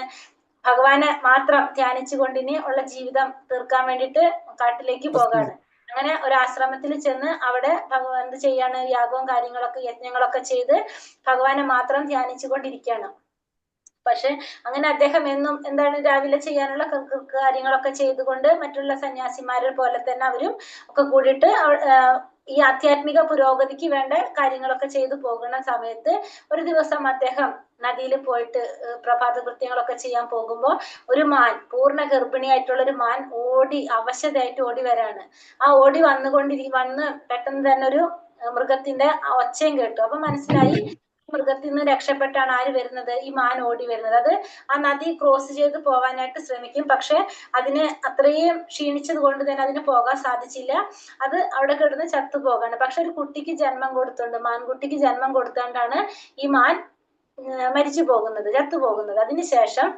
ഭഗവാനെ മാത്രം ധ്യാനിച്ചുകൊണ്ടിന് ഉള്ള ജീവിതം തീർക്കാൻ വേണ്ടിയിട്ട് കാട്ടിലേക്ക് പോകാണ്. അങ്ങനെ ഒരു ആശ്രമത്തിൽ ചെന്ന് അവിടെ ഭഗവാൻ എന്ത് ചെയ്യാണ്, യാഗവും കാര്യങ്ങളൊക്കെ യജ്ഞങ്ങളൊക്കെ ചെയ്ത് ഭഗവാനെ മാത്രം ധ്യാനിച്ചുകൊണ്ടിരിക്കുകയാണ്. പക്ഷെ അങ്ങനെ അദ്ദേഹം എന്നും എന്താണ് രാവിലെ ചെയ്യാനുള്ള കാര്യങ്ങളൊക്കെ ചെയ്തുകൊണ്ട് മറ്റുള്ള സന്യാസിമാരെ പോലെ തന്നെ അവരും ഒക്കെ കൂടിയിട്ട് ഈ ആധ്യാത്മിക പുരോഗതിക്ക് വേണ്ട കാര്യങ്ങളൊക്കെ ചെയ്തു പോകുന്ന സമയത്ത് ഒരു ദിവസം അദ്ദേഹം നദിയിൽ പോയിട്ട് പ്രഭാത കൃത്യങ്ങളൊക്കെ ചെയ്യാൻ പോകുമ്പോൾ ഒരു മാൻ, പൂർണ്ണ ഗർഭിണിയായിട്ടുള്ള ഒരു മാൻ അവശതയായിട്ട് ഓടി വരാണ്. ആ ഓടി വന്ന് പെട്ടെന്ന് തന്നെ ഒരു മൃഗത്തിന്റെ ഒച്ചയും കേട്ടു. അപ്പൊ മനസ്സിലായി മൃഗത്തിൽ നിന്ന് രക്ഷപ്പെട്ടാണ് ആര് വരുന്നത്, ഈ മാൻ ഓടി വരുന്നത്. അത് ആ നദി ക്രോസ് ചെയ്ത് പോവാനായിട്ട് ശ്രമിക്കും. പക്ഷെ അതിന് അത്രയും ക്ഷീണിച്ചത് കൊണ്ട് തന്നെ അതിന് പോകാൻ സാധിച്ചില്ല. അത് അവിടെ കിടന്ന് ചത്തുപോകാണ്. പക്ഷെ ഒരു കുട്ടിക്ക് ജന്മം കൊടുത്തുണ്ട്, മാൻകുട്ടിക്ക് ജന്മം കൊടുത്തോണ്ടാണ് ഈ മാൻ മരിച്ചു പോകുന്നത്, ചത്തുപോകുന്നത്. അതിനുശേഷം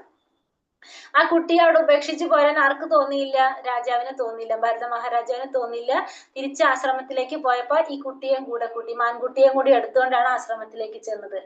ആ കുട്ടിയെ അവിടെ ഉപേക്ഷിച്ച് പോരാൻ ആർക്ക് തോന്നിയില്ല, രാജാവിന് തോന്നിയില്ല, ഭരത മഹാരാജാവിന് തോന്നിയില്ല. തിരിച്ച് ആശ്രമത്തിലേക്ക് പോയപ്പോ ഈ കുട്ടിയെയും കൂടെ കൂട്ടി, മാൻകുട്ടിയെയും കൂടി എടുത്തുകൊണ്ടാണ് ആശ്രമത്തിലേക്ക് ചെന്നത്.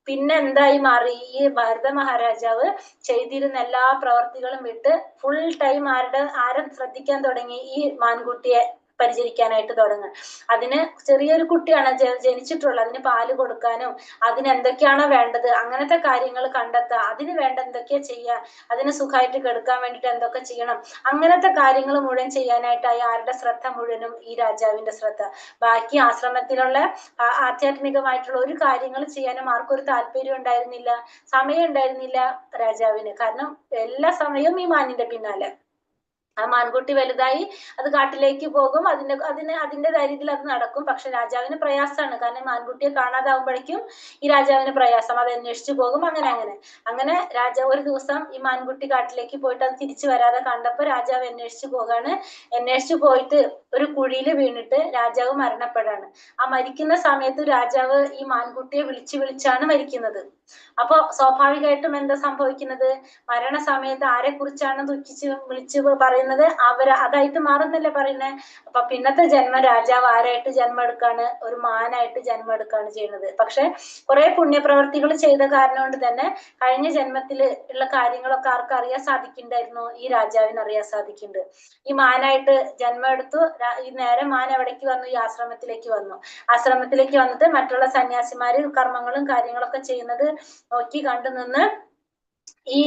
പിന്നെ എന്തായി മാറി? ഈ ഭരത മഹാരാജാവ് ചെയ്തിരുന്ന എല്ലാ പ്രവർത്തികളും വിട്ട് ഫുൾ ടൈം ആരെ ശ്രദ്ധിക്കാൻ തുടങ്ങി? ഈ മാൻകുട്ടിയെ പരിചരിക്കാനായിട്ട് തുടങ്ങുക. അതിന് ചെറിയൊരു കുട്ടിയാണ് ജനിച്ചിട്ടുള്ളത്, അതിന് പാല് കൊടുക്കാനും അതിന് എന്തൊക്കെയാണോ വേണ്ടത് അങ്ങനത്തെ കാര്യങ്ങൾ കണ്ടെത്തുക, അതിന് വേണ്ട എന്തൊക്കെയാ ചെയ്യുക, അതിന് സുഖമായിട്ട് കിടക്കാൻ വേണ്ടിട്ട് എന്തൊക്കെ ചെയ്യണം, അങ്ങനത്തെ കാര്യങ്ങൾ മുഴുവൻ ചെയ്യാനായിട്ടായി ആരുടെ ശ്രദ്ധ മുഴുവനും? ഈ രാജാവിന്റെ ശ്രദ്ധ. ബാക്കി ആശ്രമത്തിലുള്ള ആധ്യാത്മികമായിട്ടുള്ള ഒരു കാര്യങ്ങൾ ചെയ്യാനും ആർക്കൊരു താല്പര്യം ഉണ്ടായിരുന്നില്ല, സമയം ഉണ്ടായിരുന്നില്ല രാജാവിന്. കാരണം എല്ലാ സമയവും ഈ മാനിന്റെ പിന്നാലെ. ആ മാൻകുട്ടി വലുതായി അത് കാട്ടിലേക്ക് പോകും, അതിന്റെ ധൈര്യത്തിൽ അത് നടക്കും. പക്ഷെ രാജാവിന് പ്രയാസമാണ്, കാരണം മാൻകുട്ടിയെ കാണാതാവുമ്പോഴേക്കും ഈ രാജാവിന് പ്രയാസം, അത് അന്വേഷിച്ചു പോകും. അങ്ങനെ രാജാവ് ഒരു ദിവസം ഈ മാൻകുട്ടി കാട്ടിലേക്ക് പോയിട്ട് അത് തിരിച്ചു വരാതെ കണ്ടപ്പോ രാജാവ് അന്വേഷിച്ചു പോയിട്ട് ഒരു കുഴിയിൽ വീണിട്ട് രാജാവ് മരണപ്പെടാണ്. ആ മരിക്കുന്ന സമയത്ത് രാജാവ് ഈ മാൻകുട്ടിയെ വിളിച്ചാണ് മരിക്കുന്നത്. അപ്പൊ സ്വാഭാവികമായിട്ടും എന്താ സംഭവിക്കുന്നത്? മരണസമയത്ത് ആരെ കുറിച്ചാണ് വിളിച്ചു പറയുന്നത്? അതായിട്ട് മാറുന്നല്ലേ പറയുന്നത്. അപ്പൊ പിന്നത്തെ ജന്മം രാജാവ് ആരായിട്ട് ജന്മം എടുക്കാണ്? ഒരു മാനായിട്ട് ജന്മം എടുക്കാണ് ചെയ്യുന്നത്. പക്ഷെ കുറെ പുണ്യപ്രവർത്തികൾ ചെയ്ത കാരണം കൊണ്ട് തന്നെ കഴിഞ്ഞ ജന്മത്തിൽ ഉള്ള കാര്യങ്ങളൊക്കെ ആർക്ക് അറിയാൻ സാധിക്കുന്നുണ്ടായിരുന്നു? ഈ രാജാവിന് അറിയാൻ സാധിക്കുന്നുണ്ട്. ഈ മാനായിട്ട് ജന്മം എടുത്തു. ഈ നേരെ മാൻ എവിടേക്ക് വന്നു? ഈ ആശ്രമത്തിലേക്ക് വന്നിട്ട് മറ്റുള്ള സന്യാസിമാര് കർമ്മങ്ങളും കാര്യങ്ങളൊക്കെ ചെയ്യുന്നത് നോക്കി കണ്ടു നിന്ന് ഈ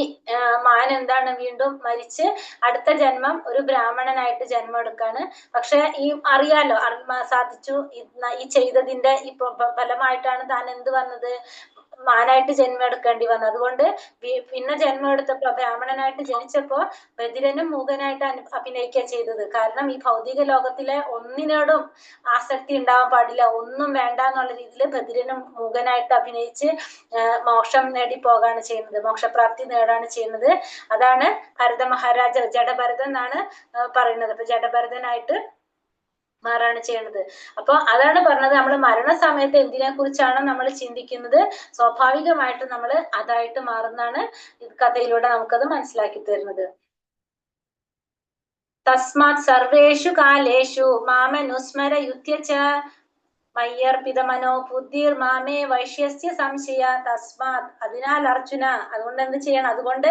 മാൻ എന്താണ് വീണ്ടും മരിച്ച് അടുത്ത ജന്മം ഒരു ബ്രാഹ്മണനായിട്ട് ജന്മം എടുക്കാണ്. പക്ഷെ ഈ അറിയാലോ, സാധിച്ചു ഈ ചെയ്തതിന്റെ ഈ ഫലമായിട്ടാണ് താൻ എന്ത് വന്നത്? മാനായിട്ട് ജന്മം എടുക്കേണ്ടി വന്നത്. അതുകൊണ്ട് പിന്നെ ജന്മം എടുത്തപ്പോ ബ്രാഹ്മണനായിട്ട് ജനിച്ചപ്പോ ബധിരനും മൂകനായിട്ട് അഭിനയിക്കുക ചെയ്തത്. കാരണം ഈ ഭൗതിക ലോകത്തിലെ ഒന്നിനോടും ആസക്തി ഉണ്ടാവാൻ പാടില്ല, ഒന്നും വേണ്ട എന്നുള്ള രീതിയിൽ ബധിരനും മൂകനായിട്ട് അഭിനയിച്ച് മോക്ഷം നേടി പോകാണ് ചെയ്യുന്നത്, മോക്ഷപ്രാപ്തി നേടാണ് ചെയ്യുന്നത്. അതാണ് ഭരത മഹാരാജ, ജഡഭരതൻ എന്നാണ് പറയുന്നത്. അപ്പൊ ജഡഭരതനായിട്ട് മാറാണ് ചെയ്യണത്. അപ്പൊ അതാണ് പറഞ്ഞത്, നമ്മൾ മരണസമയത്ത് എന്തിനെ കുറിച്ചാണ് നമ്മൾ ചിന്തിക്കുന്നത്, സ്വാഭാവികമായിട്ട് നമ്മൾ അതായിട്ട് മാറുന്നതാണ് കഥയിലൂടെ നമുക്കത് മനസ്സിലാക്കി തരുന്നത്. തസ്മാത് സർവേഷു കാലേഷു മാമനുസ്മര യുദ്ധ്യച മയ്യർപ്പിത മനോ ബുദ്ധിർ മാമേ വൈശ്യസ്യ സംശയ തസ്മാത്. അതിനാൽ അർജുന, അതുകൊണ്ട് എന്ത് ചെയ്യണം? അതുകൊണ്ട്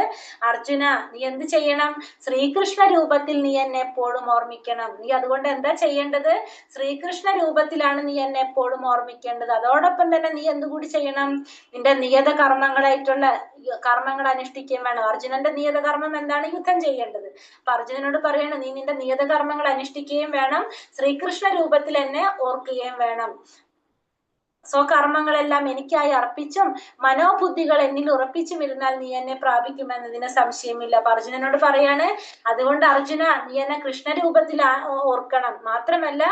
അർജുന നീ എന്ത് ചെയ്യണം? ശ്രീകൃഷ്ണ രൂപത്തിൽ നീ എന്നെ എപ്പോഴും ഓർമ്മിക്കണം. നീ അതുകൊണ്ട് എന്താ ചെയ്യേണ്ടത്? ശ്രീകൃഷ്ണ രൂപത്തിലാണ് നീ എന്നെ എപ്പോഴും ഓർമ്മിക്കേണ്ടത്. അതോടൊപ്പം തന്നെ നീ എന്തുകൂടി ചെയ്യണം? നിന്റെ നിയത കർമ്മങ്ങളായിട്ടുള്ള കർമ്മങ്ങൾ അനുഷ്ഠിക്കുകയും വേണം. അർജുനന്റെ നിയത കർമ്മം എന്താണ്? യുദ്ധം ചെയ്യേണ്ടത്. അപ്പൊ അർജുനനോട് പറയണം, നീ നിന്റെ നിയത കർമ്മങ്ങൾ അനുഷ്ഠിക്കുകയും വേണം, ശ്രീകൃഷ്ണ രൂപത്തിൽ എന്നെ ഓർക്കുകയും വേണം. സ്വകർമ്മങ്ങളെല്ലാം എനിക്കായി അർപ്പിച്ചും മനോബുദ്ധികൾ എന്നിൽ ഉറപ്പിച്ചും ഇരുന്നാൽ നീ എന്നെ പ്രാപിക്കുമെന്നതിന് സംശയമില്ല. അപ്പൊ അർജുനനോട് പറയാണ്, അതുകൊണ്ട് അർജുന നീ എന്നെ കൃഷ്ണരൂപത്തിൽ ഓർക്കണം. മാത്രമല്ല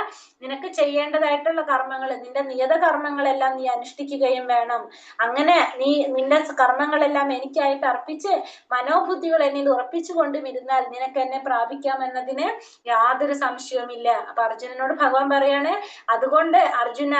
നിനക്ക് ചെയ്യേണ്ടതായിട്ടുള്ള കർമ്മങ്ങൾ, നിന്റെ നിയത കർമ്മങ്ങളെല്ലാം നീ അനുഷ്ഠിക്കുകയും വേണം. അങ്ങനെ നീ നിന്റെ കർമ്മങ്ങളെല്ലാം എനിക്കായിട്ട് അർപ്പിച്ച് മനോബുദ്ധികൾ എന്നിൽ ഉറപ്പിച്ചുകൊണ്ടും ഇരുന്നാൽ നിനക്ക് എന്നെ പ്രാപിക്കാമെന്നതിന് യാതൊരു സംശയവുമില്ല. അപ്പൊ അർജുനനോട് ഭഗവാൻ പറയാണ്, അതുകൊണ്ട് അർജുന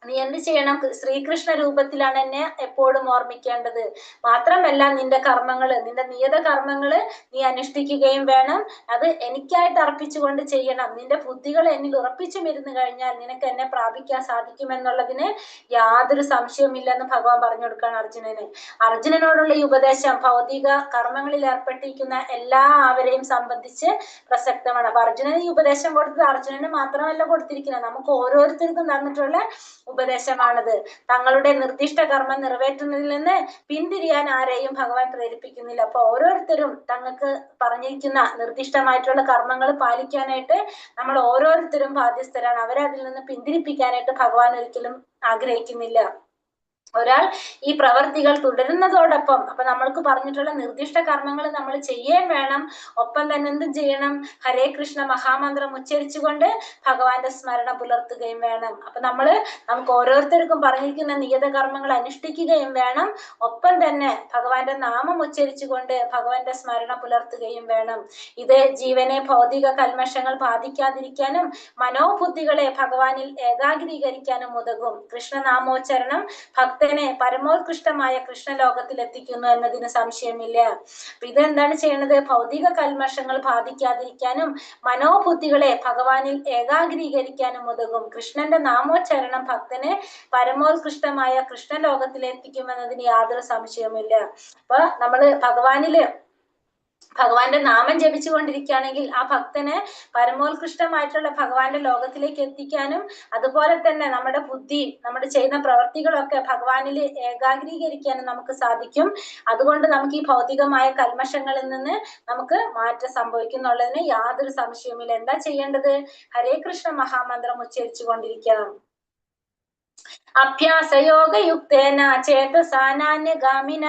നീ എന്ത് ചെയ്യണം? ശ്രീകൃഷ്ണ രൂപത്തിലാണ് എന്നെ എപ്പോഴും ഓർമ്മിക്കേണ്ടത്. മാത്രമല്ല നിന്റെ കർമ്മങ്ങള്, നിന്റെ നിയത കർമ്മങ്ങള് നീ അനുഷ്ഠിക്കുകയും വേണം. അത് എനിക്കായിട്ട് അർപ്പിച്ചുകൊണ്ട് ചെയ്യണം. നിന്റെ ബുദ്ധികൾ എന്നിൽ ഉറപ്പിച്ചും ഇരുന്ന് കഴിഞ്ഞാൽ നിനക്ക് എന്നെ പ്രാപിക്കാൻ സാധിക്കുമെന്നുള്ളതിന് യാതൊരു സംശയവുമില്ലെന്ന് ഭഗവാൻ പറഞ്ഞു കൊടുക്കുകയാണ് അർജുനന്. അർജുനനോടുള്ള ഈ ഉപദേശം ഭൗതിക കർമ്മങ്ങളിൽ ഏർപ്പെട്ടിരിക്കുന്ന എല്ലാവരെയും സംബന്ധിച്ച് പ്രസക്തമാണ്. അപ്പൊ അർജുനന് ഈ ഉപദേശം കൊടുത്തത് അർജുനന് മാത്രമല്ല കൊടുത്തിരിക്കുന്നത്, നമുക്ക് ഓരോരുത്തർക്കും തന്നിട്ടുള്ള ഉപദേശമാണത്. തങ്ങളുടെ നിർദ്ദിഷ്ട കർമ്മം നിറവേറ്റുന്നതിൽ നിന്ന് പിന്തിരിയാൻ ആരെയും ഭഗവാൻ പ്രേരിപ്പിക്കുന്നില്ല. അപ്പൊ ഓരോരുത്തരും തങ്ങൾക്ക് പറഞ്ഞിരിക്കുന്ന നിർദ്ദിഷ്ടമായിട്ടുള്ള കർമ്മങ്ങൾ പാലിക്കാനായിട്ട് നമ്മൾ ഓരോരുത്തരും ബാധ്യസ്ഥരാണ്. അവരെ അതിൽ നിന്ന് പിന്തിരിപ്പിക്കാനായിട്ട് ഭഗവാൻ ഒരിക്കലും ആഗ്രഹിക്കുന്നില്ല. ഒരാൾ ഈ പ്രവർത്തികൾ തുടരുന്നതോടൊപ്പം, അപ്പൊ നമ്മൾക്ക് പറഞ്ഞിട്ടുള്ള നിർദ്ദിഷ്ട കർമ്മങ്ങൾ നമ്മൾ ചെയ്യുകയും വേണം, ഒപ്പം തന്നെ എന്തും ചെയ്യണം? ഹരേ കൃഷ്ണ മഹാമന്ത്രം ഉച്ചരിച്ചുകൊണ്ട് ഭഗവാന്റെ സ്മരണ പുലർത്തുകയും വേണം. അപ്പൊ നമുക്ക് ഓരോരുത്തർക്കും പറഞ്ഞിരിക്കുന്ന നിയത കർമ്മങ്ങൾ അനുഷ്ഠിക്കുകയും വേണം, ഒപ്പം തന്നെ ഭഗവാന്റെ നാമം ഉച്ചരിച്ചുകൊണ്ട് ഭഗവാന്റെ സ്മരണ പുലർത്തുകയും വേണം. ഇത് ജീവനെ ഭൗതിക കൽമഷങ്ങൾ ബാധിക്കാതിരിക്കാനും മനോബുദ്ധികളെ ഭഗവാനിൽ ഏകാഗ്രീകരിക്കാനും ഉതകും. കൃഷ്ണനാമോച്ചരണം ഭക്തി ഭക്തനെ പരമോത്കൃഷ്ടമായ കൃഷ്ണലോകത്തിൽ എത്തിക്കുന്നു എന്നതിന് സംശയമില്ല. അപ്പൊ ഇതെന്താണ് ചെയ്യണത്? ഭൗതിക കൽമഷങ്ങൾ ബാധിക്കാതിരിക്കാനും മനോബുദ്ധികളെ ഭഗവാനിൽ ഏകാഗ്രീകരിക്കാനും ഉതകും. കൃഷ്ണന്റെ നാമോച്ചാരണം ഭക്തനെ പരമോത്കൃഷ്ടമായ കൃഷ്ണലോകത്തിൽ എത്തിക്കുമെന്നതിന് യാതൊരു സംശയവുമില്ല. അപ്പൊ നമ്മള് ഭഗവാന്റെ നാമം ജപിച്ചുകൊണ്ടിരിക്കുകയാണെങ്കിൽ ആ ഭക്തനെ പരമോത്കൃഷ്ടമായിട്ടുള്ള ഭഗവാന്റെ ലോകത്തിലേക്ക് എത്തിക്കാനും അതുപോലെ തന്നെ നമ്മുടെ ബുദ്ധി, നമ്മുടെ ചെയ്യുന്ന പ്രവർത്തികളൊക്കെ ഭഗവാനിൽ ഏകാഗ്രീകരിക്കാനും നമുക്ക് സാധിക്കും. അതുകൊണ്ട് നമുക്ക് ഈ ഭൗതികമായ കൽമഷങ്ങളിൽ നിന്ന് നമുക്ക് മാറ്റം സംഭവിക്കുന്നുള്ളതിന് യാതൊരു സംശയവുമില്ല. എന്താ ചെയ്യേണ്ടത്? ഹരേ കൃഷ്ണ മഹാമന്ത്രം ഉച്ചരിച്ചു കൊണ്ടിരിക്കണം. അഭ്യാസയോഗയുക്തേന ചേതസാനാന്യഗാമിന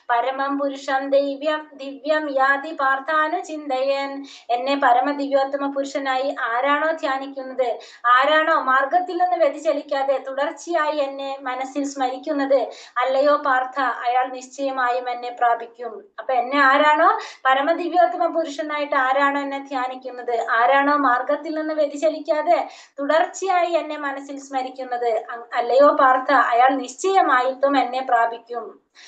പരമം പുരുഷം ദിവ്യം യാതി പാർത്ഥാനുചിന്തയൻ. എന്നെ പരമദിവ്യോത്തമ പുരുഷനായി ആരാണോ ധ്യാനിക്കുന്നത്, ആരാണോ മാർഗത്തിൽ നിന്ന് വ്യതിചലിക്കാതെ തുടർച്ചയായി എന്നെ മനസ്സിൽ സ്മരിക്കുന്നത്, അല്ലയോ പാർത്ഥ, അയാൾ നിശ്ചയമായും എന്നെ പ്രാപിക്കും. അപ്പൊ എന്നെ ആരാണോ പരമദിവ്യോത്തമ പുരുഷനായിട്ട് ആരാണോ എന്നെ ധ്യാനിക്കുന്നത്, ആരാണോ മാർഗത്തിൽ നിന്ന് വ്യതിചലിക്കാതെ തുടർച്ചയായി എന്നെ മനസ്സിൽ സ്മരിക്കുന്നത്, അല്ലയോ പാർത്ഥ, അയാൾ നിശ്ചയമായിട്ടും എന്നെ പ്രാപിക്കും.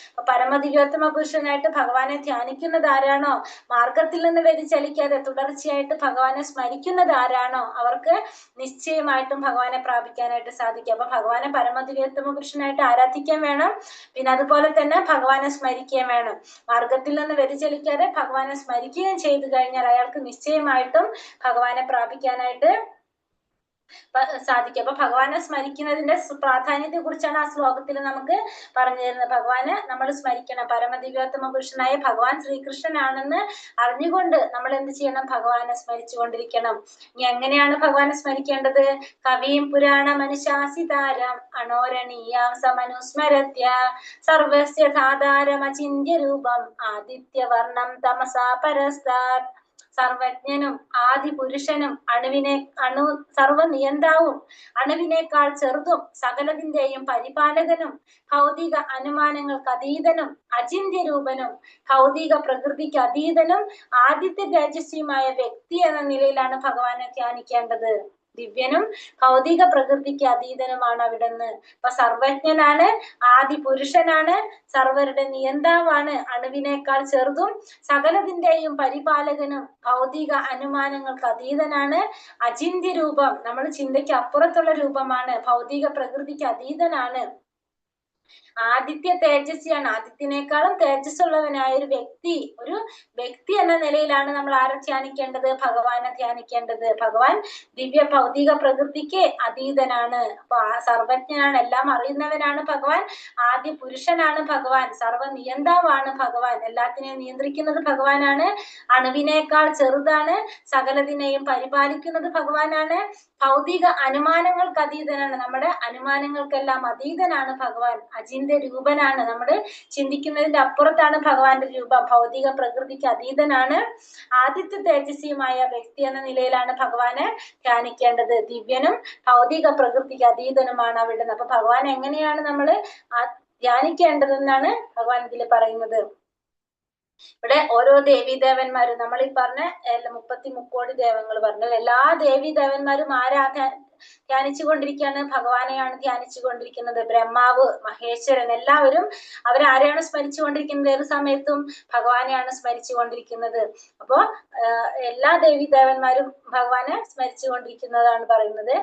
അപ്പൊ പരമദിവ്യോത്തമ പുരുഷനായിട്ട് ഭഗവാനെ ധ്യാനിക്കുന്നത് ആരാണോ, മാർഗത്തിൽ നിന്ന് വ്യതിചലിക്കാതെ തുടർച്ചയായിട്ട് ഭഗവാനെ സ്മരിക്കുന്നത് ആരാണോ, അവർക്ക് നിശ്ചയമായിട്ടും ഭഗവാനെ പ്രാപിക്കാനായിട്ട് സാധിക്കും. അപ്പൊ ഭഗവാനെ പരമദിവ്യോത്തമ പുരുഷനായിട്ട് ആരാധിക്കാൻ വേണം. പിന്നെ അതുപോലെ തന്നെ ഭഗവാനെ സ്മരിക്കുകയും വേണം. മാർഗത്തിൽ നിന്ന് വ്യതിചലിക്കാതെ ഭഗവാനെ സ്മരിക്കുകയും ചെയ്തു കഴിഞ്ഞാൽ അയാൾക്ക് നിശ്ചയമായിട്ടും ഭഗവാനെ പ്രാപിക്കാനായിട്ട് സാധിക്കും. അപ്പൊ ഭഗവാനെ സ്മരിക്കുന്നതിന്റെ പ്രാധാന്യത്തെ കുറിച്ചാണ് ആ ശ്ലോകത്തിൽ നമുക്ക് പറഞ്ഞു തരുന്നത്. ഭഗവാനെ നമ്മൾ സ്മരിക്കണം. പരമദിവ്യോത്തമ പുരുഷനായ ഭഗവാൻ ശ്രീകൃഷ്ണനാണെന്ന് അറിഞ്ഞുകൊണ്ട് നമ്മൾ എന്ത് ചെയ്യണം? ഭഗവാനെ സ്മരിച്ചു കൊണ്ടിരിക്കണം. ഇനി എങ്ങനെയാണ് ഭഗവാനെ സ്മരിക്കേണ്ടത്? കവിയും പുരാണ മനുശാസിതാരം അണോരണീയാം സമനുസ്മരത്യ സർവസ്യ സാധാരമചിന്യ രൂപം ആദിത്യവർണം തമസാ പരസ്താത്. സർവജ്ഞനും ആദിപുരുഷനും സർവനിയന്താവും അണുവിനേക്കാൾ ചെറുതും സകലതിന്റെയും പരിപാലകനും ഭൗതിക അനുമാനങ്ങൾക്ക് അതീതനും അചിന്യരൂപനും ഭൗതിക പ്രകൃതിക്ക് അതീതനും ആദിത്യ തേജസ്വിയുമായ വ്യക്തി എന്ന നിലയിലാണ് ഭഗവാനെ ധ്യാനിക്കേണ്ടത്. ദിവ്യനും ഭൗതിക പ്രകൃതിക്ക് അതീതനുമാണ് അവിടുന്ന്. അപ്പൊ സർവജ്ഞനാണ്, ആദി പുരുഷനാണ്, സർവരുടെ നിയന്താവാണ്, അണുവിനേക്കാൾ ചെറുതും സകലതിന്റെയും പരിപാലകനും ഭൗതിക അനുമാനങ്ങൾക്ക് അതീതനാണ്, അചിന്യ രൂപം, നമ്മൾ ചിന്തയ്ക്ക് അപ്പുറത്തുള്ള രൂപമാണ്, ഭൗതിക പ്രകൃതിക്ക് അതീതനാണ്, ആദിത്യ തേജസ്വിയാണ്, ആദിത്യനേക്കാളും തേജസ്സുള്ളവനായ ഒരു വ്യക്തി എന്ന നിലയിലാണ് നമ്മൾ ആരെ ധ്യാനിക്കേണ്ടത്? ഭഗവാനെ ധ്യാനിക്കേണ്ടത്. ഭഗവാൻ ദിവ്യ ഭൗതിക പ്രകൃതിക്ക് അതീതനാണ്. അപ്പൊ ആ സർവജ്ഞനാണ്, എല്ലാം അറിയുന്നവനാണ് ഭഗവാൻ, ആദ്യ പുരുഷനാണ് ഭഗവാൻ, സർവനിയന്താവാണ് ഭഗവാൻ, എല്ലാത്തിനെയും നിയന്ത്രിക്കുന്നത് ഭഗവാനാണ്, അണുവിനേക്കാൾ ചെറുതാണ്, സകലതിനെയും പരിപാലിക്കുന്നത് ഭഗവാനാണ്, ഭൗതിക അനുമാനങ്ങൾക്ക് അതീതനാണ്, നമ്മുടെ അനുമാനങ്ങൾക്കെല്ലാം അതീതനാണ് ഭഗവാൻ, അചിന്യ രൂപനാണ്, നമ്മുടെ ചിന്തിക്കുന്നതിന്റെ അപ്പുറത്താണ് ഭഗവാന്റെ രൂപം, ഭൗതിക പ്രകൃതിക്ക് അതീതനാണ്, ആദിത്യ തേജസ്വിയുമായ വ്യക്തി എന്ന നിലയിലാണ് ഭഗവാനെ ധ്യാനിക്കേണ്ടത്. ദിവ്യനും ഭൗതിക പ്രകൃതിക്ക് അതീതനുമാണ് അവിടുന്ന്. അപ്പൊ ഭഗവാൻ എങ്ങനെയാണ് നമ്മൾ ധ്യാനിക്കേണ്ടതെന്നാണ് ഭഗവാൻ ഇതിൽ പറയുന്നത്. ഇവിടെ ഓരോ ദേവീദേവന്മാരും നമ്മൾ ഈ പറഞ്ഞ 33 ദേവങ്ങൾ പറഞ്ഞു, എല്ലാ ദേവീദേവന്മാരും ധ്യാനിച്ചു കൊണ്ടിരിക്കുകയാണ്, ഭഗവാനെയാണ് ധ്യാനിച്ചു കൊണ്ടിരിക്കുന്നത്. ബ്രഹ്മാവ്, മഹേശ്വരൻ, എല്ലാവരും അവരാരെയാണ് സ്മരിച്ചു കൊണ്ടിരിക്കുന്നത്? ഏത് സമയത്തും ഭഗവാനെയാണ് സ്മരിച്ചു കൊണ്ടിരിക്കുന്നത്. അപ്പോ എല്ലാ ദേവീദേവന്മാരും ഭഗവാനെ സ്മരിച്ചു കൊണ്ടിരിക്കുന്നതാണ് പറയുന്നത്.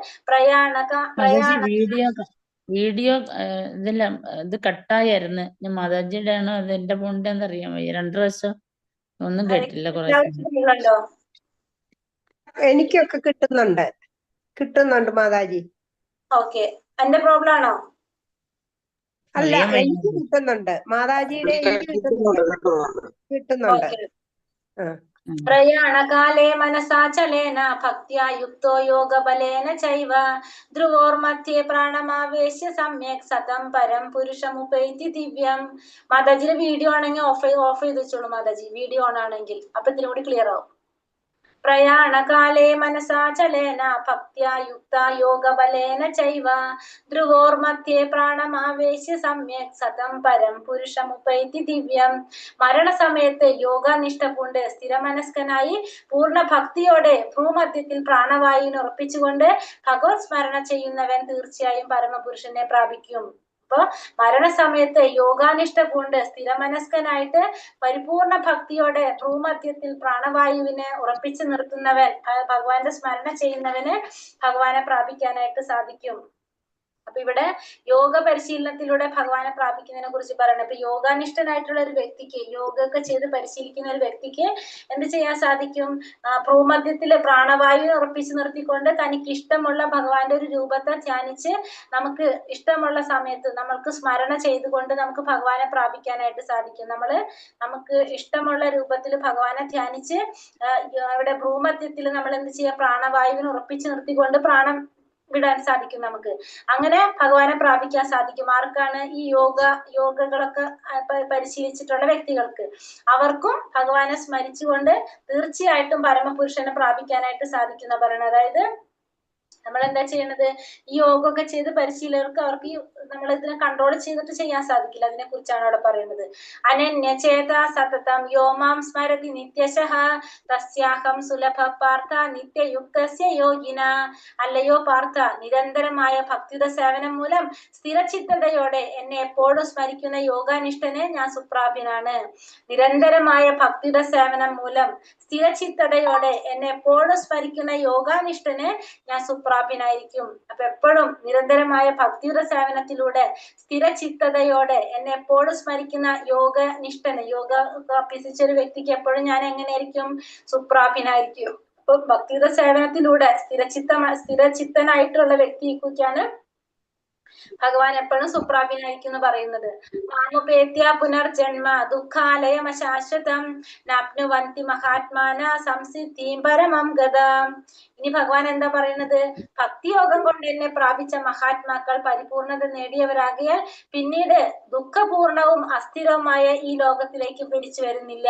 വീഡിയോ ഇതെല്ലാം ഇത് കട്ടായിരുന്നു. ഞാൻ മാതാജിയുടെ ആണോ അത് എന്റെ ഫോണിന്റെ അറിയാൻ വയ്യ. 2 പ്രാവശ്യം ഒന്നും കേട്ടില്ല. എനിക്കൊക്കെ കിട്ടുന്നുണ്ട് മാതാജി. ഓക്കെ, എന്റെ പ്രോബ്ലം ആണോ? അല്ല, എനിക്ക് കിട്ടുന്നുണ്ട്. മാതാജിയുടെ എനിക്ക് കിട്ടുന്നുണ്ട്. പ്രയാണകാലേ മനസാചലേന ഭക്ത്യാ യുക്തോ യോഗബലേന ചൈവ ധ്രുവോർമധ്യേ പ്രാണമാവേശ്യ സമ്യക് സതം പരം പുരുഷമുപൈതി ദിവ്യം. മാതാജിയുടെ വീഡിയോ ആണെങ്കിൽ ഓഫ് ചെയ്ത് വെച്ചോളൂ മാതാജി, വീഡിയോ ഓൺ ആണെങ്കിൽ. അപ്പൊ ഇതിനും കൂടി ക്ലിയർ ആവും. പ്രയാണകാലേ മനസാചലേന ഭക്ത്യാ യുക്ത യോഗബലേന ചൈവ ധ്രുവോർമധ്യേ പ്രാണമാവേശ്യ സമ്യക് സതം പരം പുരുഷമുപൈതി ദിവ്യം. മരണസമയത്ത് യോഗനിഷ്ഠ പൂണ്ട് സ്ഥിരമനസ്കനായി പൂർണ്ണ ഭക്തിയോടെ ഭൂമധ്യത്തിൽ പ്രാണവായുവിനെ ഉറപ്പിച്ചുകൊണ്ട് ഭഗവത് സ്മരണ ചെയ്യുന്നവൻ തീർച്ചയായും പരമപുരുഷനെ പ്രാപിക്കും. അപ്പൊ മരണസമയത്ത് യോഗാനിഷ്ഠ കൊണ്ട് സ്ഥിരമനസ്കനായിട്ട് പരിപൂർണ ഭക്തിയോടെ ഭ്രൂമധ്യത്തിൽ പ്രാണവായുവിനെ ഉറപ്പിച്ചു നിർത്തുന്നവൻ, ഭഗവാന്റെ സ്മരണ ചെയ്യുന്നവന് ഭഗവാനെ പ്രാപിക്കാനായിട്ട് സാധിക്കും. അപ്പൊ ഇവിടെ യോഗ പരിശീലനത്തിലൂടെ ഭഗവാനെ പ്രാപിക്കുന്നതിനെ കുറിച്ച് പറയണം. ഇപ്പൊ യോഗാനിഷ്ഠനായിട്ടുള്ള ഒരു വ്യക്തിക്ക്, യോഗ ഒക്കെ ചെയ്ത് പരിശീലിക്കുന്ന ഒരു വ്യക്തിക്ക് എന്ത് ചെയ്യാൻ സാധിക്കും? ഭ്രൂമധ്യത്തില് പ്രാണവായുവിനെ ഉറപ്പിച്ചു നിർത്തിക്കൊണ്ട് തനിക്ക് ഇഷ്ടമുള്ള ഭഗവാന്റെ ഒരു രൂപത്തെ ധ്യാനിച്ച് നമുക്ക് ഇഷ്ടമുള്ള സമയത്ത് നമ്മൾക്ക് സ്മരണ ചെയ്തുകൊണ്ട് നമുക്ക് ഭഗവാനെ പ്രാപിക്കാനായിട്ട് സാധിക്കും. നമുക്ക് ഇഷ്ടമുള്ള രൂപത്തിൽ ഭഗവാനെ ധ്യാനിച്ച് ഇവിടെ ഭ്രൂമധ്യത്തിൽ നമ്മൾ എന്ത് ചെയ്യാം? പ്രാണവായുവിനെ ഉറപ്പിച്ചു നിർത്തിക്കൊണ്ട് പ്രാണം വിടാൻ സാധിക്കും നമുക്ക്. അങ്ങനെ ഭഗവാനെ പ്രാപിക്കാൻ സാധിക്കും. ആർക്കാണ്? ഈ യോഗകളൊക്കെ പരിശീലിച്ചിട്ടുള്ള വ്യക്തികൾക്ക്. അവർക്കും ഭഗവാനെ സ്മരിച്ചുകൊണ്ട് തീർച്ചയായിട്ടും പരമപുരുഷനെ പ്രാപിക്കാനായിട്ട് സാധിക്കുന്ന പറയുന്നത്. അതായത് നമ്മൾ എന്താ ചെയ്യണത്? ഈ യോഗമൊക്കെ ചെയ്ത് പരിശീലകർക്ക് അവർക്ക് നമ്മൾ ഇതിനെ കൺട്രോൾ ചെയ്തിട്ട് ചെയ്യാൻ സാധിക്കില്ല. അതിനെ കുറിച്ചാണ് അവിടെ പറയുന്നത്. അനന്യചേത സതതം യോമാം സ്മരതി നിത്യശഃ തസ്യാഹം സുലഭ പാർത്ഥ നിത്യയുക്തസ്യ യോഗിന. അല്ലയോ പാർത്ഥ, നിരന്തരമായ ഭക്തിയുടെ സേവനം മൂലം സ്ഥിരചിത്തതയോടെ എന്നെ എപ്പോഴും സ്മരിക്കുന്ന യോഗാനിഷ്ഠന് ഞാൻ സുപ്രാപ്യനാണ്. നിരന്തരമായ ഭക്തിയുടെ സേവനം മൂലം സ്ഥിരചിത്തതയോടെ എന്നെ എപ്പോഴും സ്മരിക്കുന്ന യോഗാനിഷ്ഠന് ഞാൻ സുപ്രാപ്യനായിരിക്കും. അപ്പൊ എപ്പോഴും നിരന്തരമായ ഭക്തിയുടെ സേവനത്തിലൂടെ സ്ഥിരചിത്തതയോടെ എന്നെ എപ്പോഴും സ്മരിക്കുന്ന യോഗനിഷ്ഠന്, യോഗ അഭ്യസിച്ച ഒരു വ്യക്തിക്ക് എപ്പോഴും ഞാൻ എങ്ങനെയായിരിക്കും? സുപ്രാപ്യനായിരിക്കും. അപ്പൊ ഭക്തിയുടെ സേവനത്തിലൂടെ സ്ഥിരചിത്തനായിട്ടുള്ള വ്യക്തിക്കാണ് ഭഗവാൻ എപ്പോഴും സുപ്രാപ്യനായിരിക്കും എന്ന് പറയുന്നത്. മാമുപേത്യ പുനർജന്മ ദുഃഖാലയമശാശ്വതം നാപ്നുവന്തി മഹാത്മാന സംസിദ്ധിം പരമം ഗതാം. ഇനി ഭഗവാൻ എന്താ പറയുന്നത്? ഭക്തിയോഗം കൊണ്ട് എന്നെ പ്രാപിച്ച മഹാത്മാക്കൾ പരിപൂർണത നേടിയവരാകിയാൽ പിന്നീട് ദുഃഖപൂർണവും അസ്ഥിരവുമായ ഈ ലോകത്തിലേക്ക് പിടിച്ചു വരുന്നില്ല.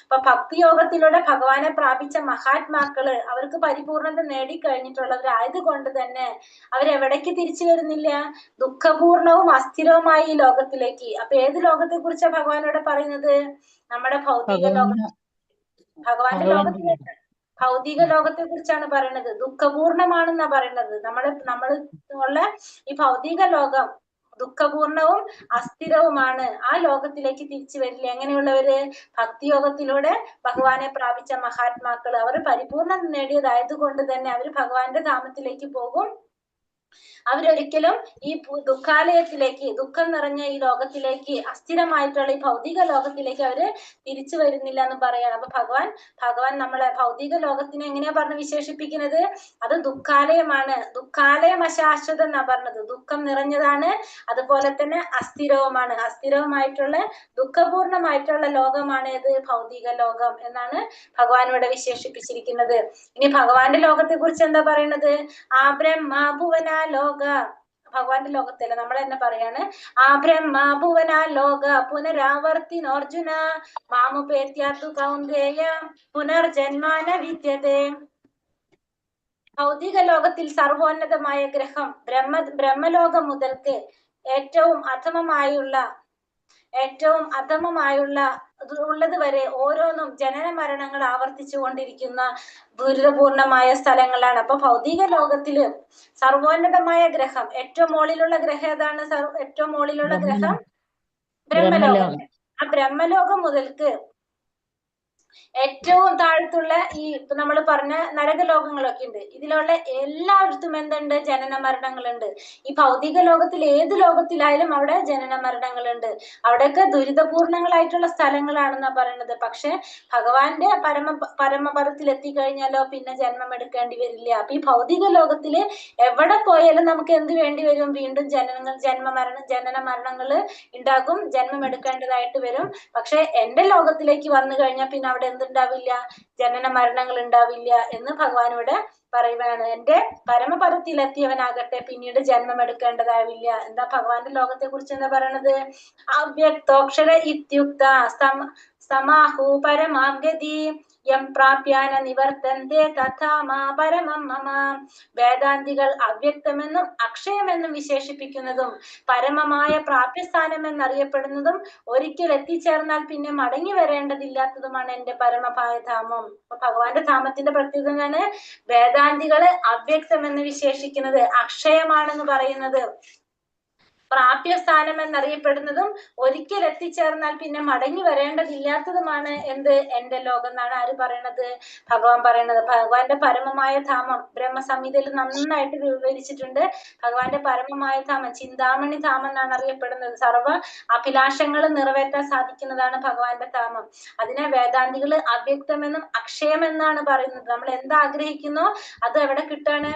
അപ്പൊ ഭക്തിയോഗത്തിലൂടെ ഭഗവാനെ പ്രാപിച്ച മഹാത്മാക്കള് അവർക്ക് പരിപൂർണത നേടിക്കഴിഞ്ഞിട്ടുള്ളവരായത് കൊണ്ട് തന്നെ അവരെവിടേക്ക് തിരിച്ചു വരുന്നില്ല? ദുഃഖപൂർണവും അസ്ഥിരവുമായ ഈ ലോകത്തിലേക്ക്. അപ്പൊ ഏത് ലോകത്തെ കുറിച്ചാണ് ഭഗവാനോട് പറയുന്നത്? നമ്മുടെ ഭൗതിക ലോകം. ഭഗവാന്റെ ലോകത്തിലേക്ക്, ഭൗതിക ലോകത്തെ കുറിച്ചാണ് പറയുന്നത്. ദുഃഖപൂർണമാണെന്നാ പറയുന്നത്. നമ്മൾ ഉള്ള ഈ ഭൗതിക ലോകം ദുഃഖപൂർണവും അസ്ഥിരവുമാണ്. ആ ലോകത്തിലേക്ക് തിരിച്ചു വരില്ല. എങ്ങനെയുള്ളവര്? ഭക്തിയോഗത്തിലൂടെ ഭഗവാനെ പ്രാപിച്ച മഹാത്മാക്കള്. അവർ പരിപൂർണം നേടിയതായത് കൊണ്ട് തന്നെ അവർ ഭഗവാന്റെ ധാമത്തിലേക്ക് പോകും. അവരൊരിക്കലും ഈ ദുഃഖാലയത്തിലേക്ക്, ദുഃഖം നിറഞ്ഞ ഈ ലോകത്തിലേക്ക്, അസ്ഥിരമായിട്ടുള്ള ഈ ഭൗതിക ലോകത്തിലേക്ക് അവര് തിരിച്ചു വരുന്നില്ല എന്ന് പറയാണ്. അപ്പൊ ഭഗവാൻ നമ്മളെ ഭൗതിക ലോകത്തിനെ എങ്ങനെയാ പറഞ്ഞ് വിശേഷിപ്പിക്കുന്നത്? അത് ദുഃഖാലയമാണ്. ദുഃഖാലയം അശാശ്വതം എന്നാ പറഞ്ഞത്. ദുഃഖം നിറഞ്ഞതാണ്, അതുപോലെ തന്നെ അസ്ഥിരവുമാണ്. അസ്ഥിരവുമായിട്ടുള്ള ദുഃഖപൂർണമായിട്ടുള്ള ലോകമാണ് ഏത്? ഭൗതിക ലോകം എന്നാണ് ഭഗവാൻ ഇവിടെ വിശേഷിപ്പിച്ചിരിക്കുന്നത്. ഇനി ഭഗവാന്റെ ലോകത്തെ കുറിച്ച് എന്താ പറയുന്നത്? ആ ബ്രഹ്മ ഭുവന ലോക. ഭഗവാന്റെ ലോകത്തല്ല, നമ്മൾ തന്നെ പറയാണ്. ആ ബ്രഹ്മ ഭുവന ലോക പുനരാവർത്തിനോർജുന മാമുപേത്യാതു കൗന്ദേയ പുനർജന്മാന വിദ്യതേ. ഭൗതിക ലോകത്തിൽ സർവോന്നതമായ ഗ്രഹം ബ്രഹ്മലോകം മുതൽക്ക് ഏറ്റവും അധമമായുള്ള ഉള്ളത് വരെ ഓരോന്നും ജനന മരണങ്ങൾ ആവർത്തിച്ചു കൊണ്ടിരിക്കുന്ന ദുരിതപൂർണമായ സ്ഥലങ്ങളാണ്. അപ്പൊ ഭൗതിക ലോകത്തില് സർവോന്നതമായ ഗ്രഹം, ഏറ്റവും മുകളിലുള്ള ഗ്രഹം ഏതാണ്? ഏറ്റവും മുകളിലുള്ള ഗ്രഹം ബ്രഹ്മലോകം. ആ ബ്രഹ്മലോകം മുതൽക്ക് ഏറ്റവും താഴത്തുള്ള ഈ നമ്മൾ പറഞ്ഞ നരകലോകങ്ങളൊക്കെ ഉണ്ട്. ഇതിലുള്ള എല്ലായിടത്തും എന്തുണ്ട്? ജനന മരണങ്ങളുണ്ട്. ഈ ഭൗതിക ലോകത്തിൽ ഏത് ലോകത്തിലായാലും അവിടെ ജനന മരണങ്ങളുണ്ട്. അവിടെയൊക്കെ ദുരിതപൂർണങ്ങളായിട്ടുള്ള സ്ഥലങ്ങളാണെന്നാ പറയുന്നത്. പക്ഷെ ഭഗവാന്റെ പരമപദത്തിൽ എത്തിക്കഴിഞ്ഞാലോ പിന്നെ ജന്മം എടുക്കേണ്ടി വരില്ല. അപ്പൊ ഈ ഭൗതിക ലോകത്തില് എവിടെ പോയാലും നമുക്ക് എന്ത് വേണ്ടി വരും? വീണ്ടും ജനന മരണങ്ങള് ഉണ്ടാകും, ജന്മം എടുക്കേണ്ടതായിട്ട് വരും. പക്ഷെ എന്റെ ലോകത്തിലേക്ക് വന്നു കഴിഞ്ഞാൽ പിന്നെ അവിടെ എന്തുണ്ടാവില്ല? ജനന മരണങ്ങൾ ഉണ്ടാവില്ല എന്ന് ഭഗവാൻ ഇവിടെ പറയുകയാണ്. എന്റെ പരമപദത്തിലെത്തിയവനാകട്ടെ പിന്നീട് ജന്മം എടുക്കേണ്ടതാവില്ല. എന്താ ഭഗവാന്റെ ലോകത്തെ കുറിച്ച് എന്താ പറയണത്? അവ്യക്തോക്ഷര ഇത്യുക്ത സമാഹു പരമാം ഗതി യം പ്രാപ്യാന നിവർത്തന്തെ തഥാ മാ പരമം മമ. വേദാന്തികൾ അവ്യക്തമെന്നും അക്ഷയമെന്നും വിശേഷിപ്പിക്കുന്നതും പരമമായ പ്രാപ്യസ്ഥാനം എന്നറിയപ്പെടുന്നതും ഒരിക്കൽ എത്തിച്ചേർന്നാൽ പിന്നെ മടങ്ങി വരേണ്ടതില്ലാത്തതുമാണ് എന്റെ പരമമായ ധാമം. അപ്പൊ ഭഗവാന്റെ ധാമത്തിന്റെ പ്രത്യേകതയാണ് വേദാന്തികള് അവ്യക്തം എന്ന് വിശേഷിക്കുന്നത്, അക്ഷയമാണെന്ന് പറയുന്നത്. പ്രാപ്യസ്ഥാനം എന്നറിയപ്പെടുന്നതും ഒരിക്കൽ എത്തിച്ചേർന്നാൽ പിന്നെ മടങ്ങി വരേണ്ടതില്ലാത്തതുമാണ് എന്ത്? എന്റെ ലോകം എന്നാണ് ആര് പറയണത്? ഭഗവാൻ പറയണത്. ഭഗവാന്റെ പരമമായ ധാമം ബ്രഹ്മസംഹിതയിൽ നന്നായിട്ട് വിവരിച്ചിട്ടുണ്ട്. ഭഗവാന്റെ പരമമായ ധാമം ചിന്താമണി ധാമം എന്നാണ് അറിയപ്പെടുന്നത്. സർവ്വ അഭിലാഷങ്ങളും നിറവേറ്റാൻ സാധിക്കുന്നതാണ് ഭഗവാന്റെ ധാമം. അതിനെ വേദാന്തികള് അവ്യക്തമെന്നും അക്ഷയമെന്നാണ് പറയുന്നത്. നമ്മൾ എന്താഗ്രഹിക്കുന്നോ അത് എവിടെ കിട്ടാണ്?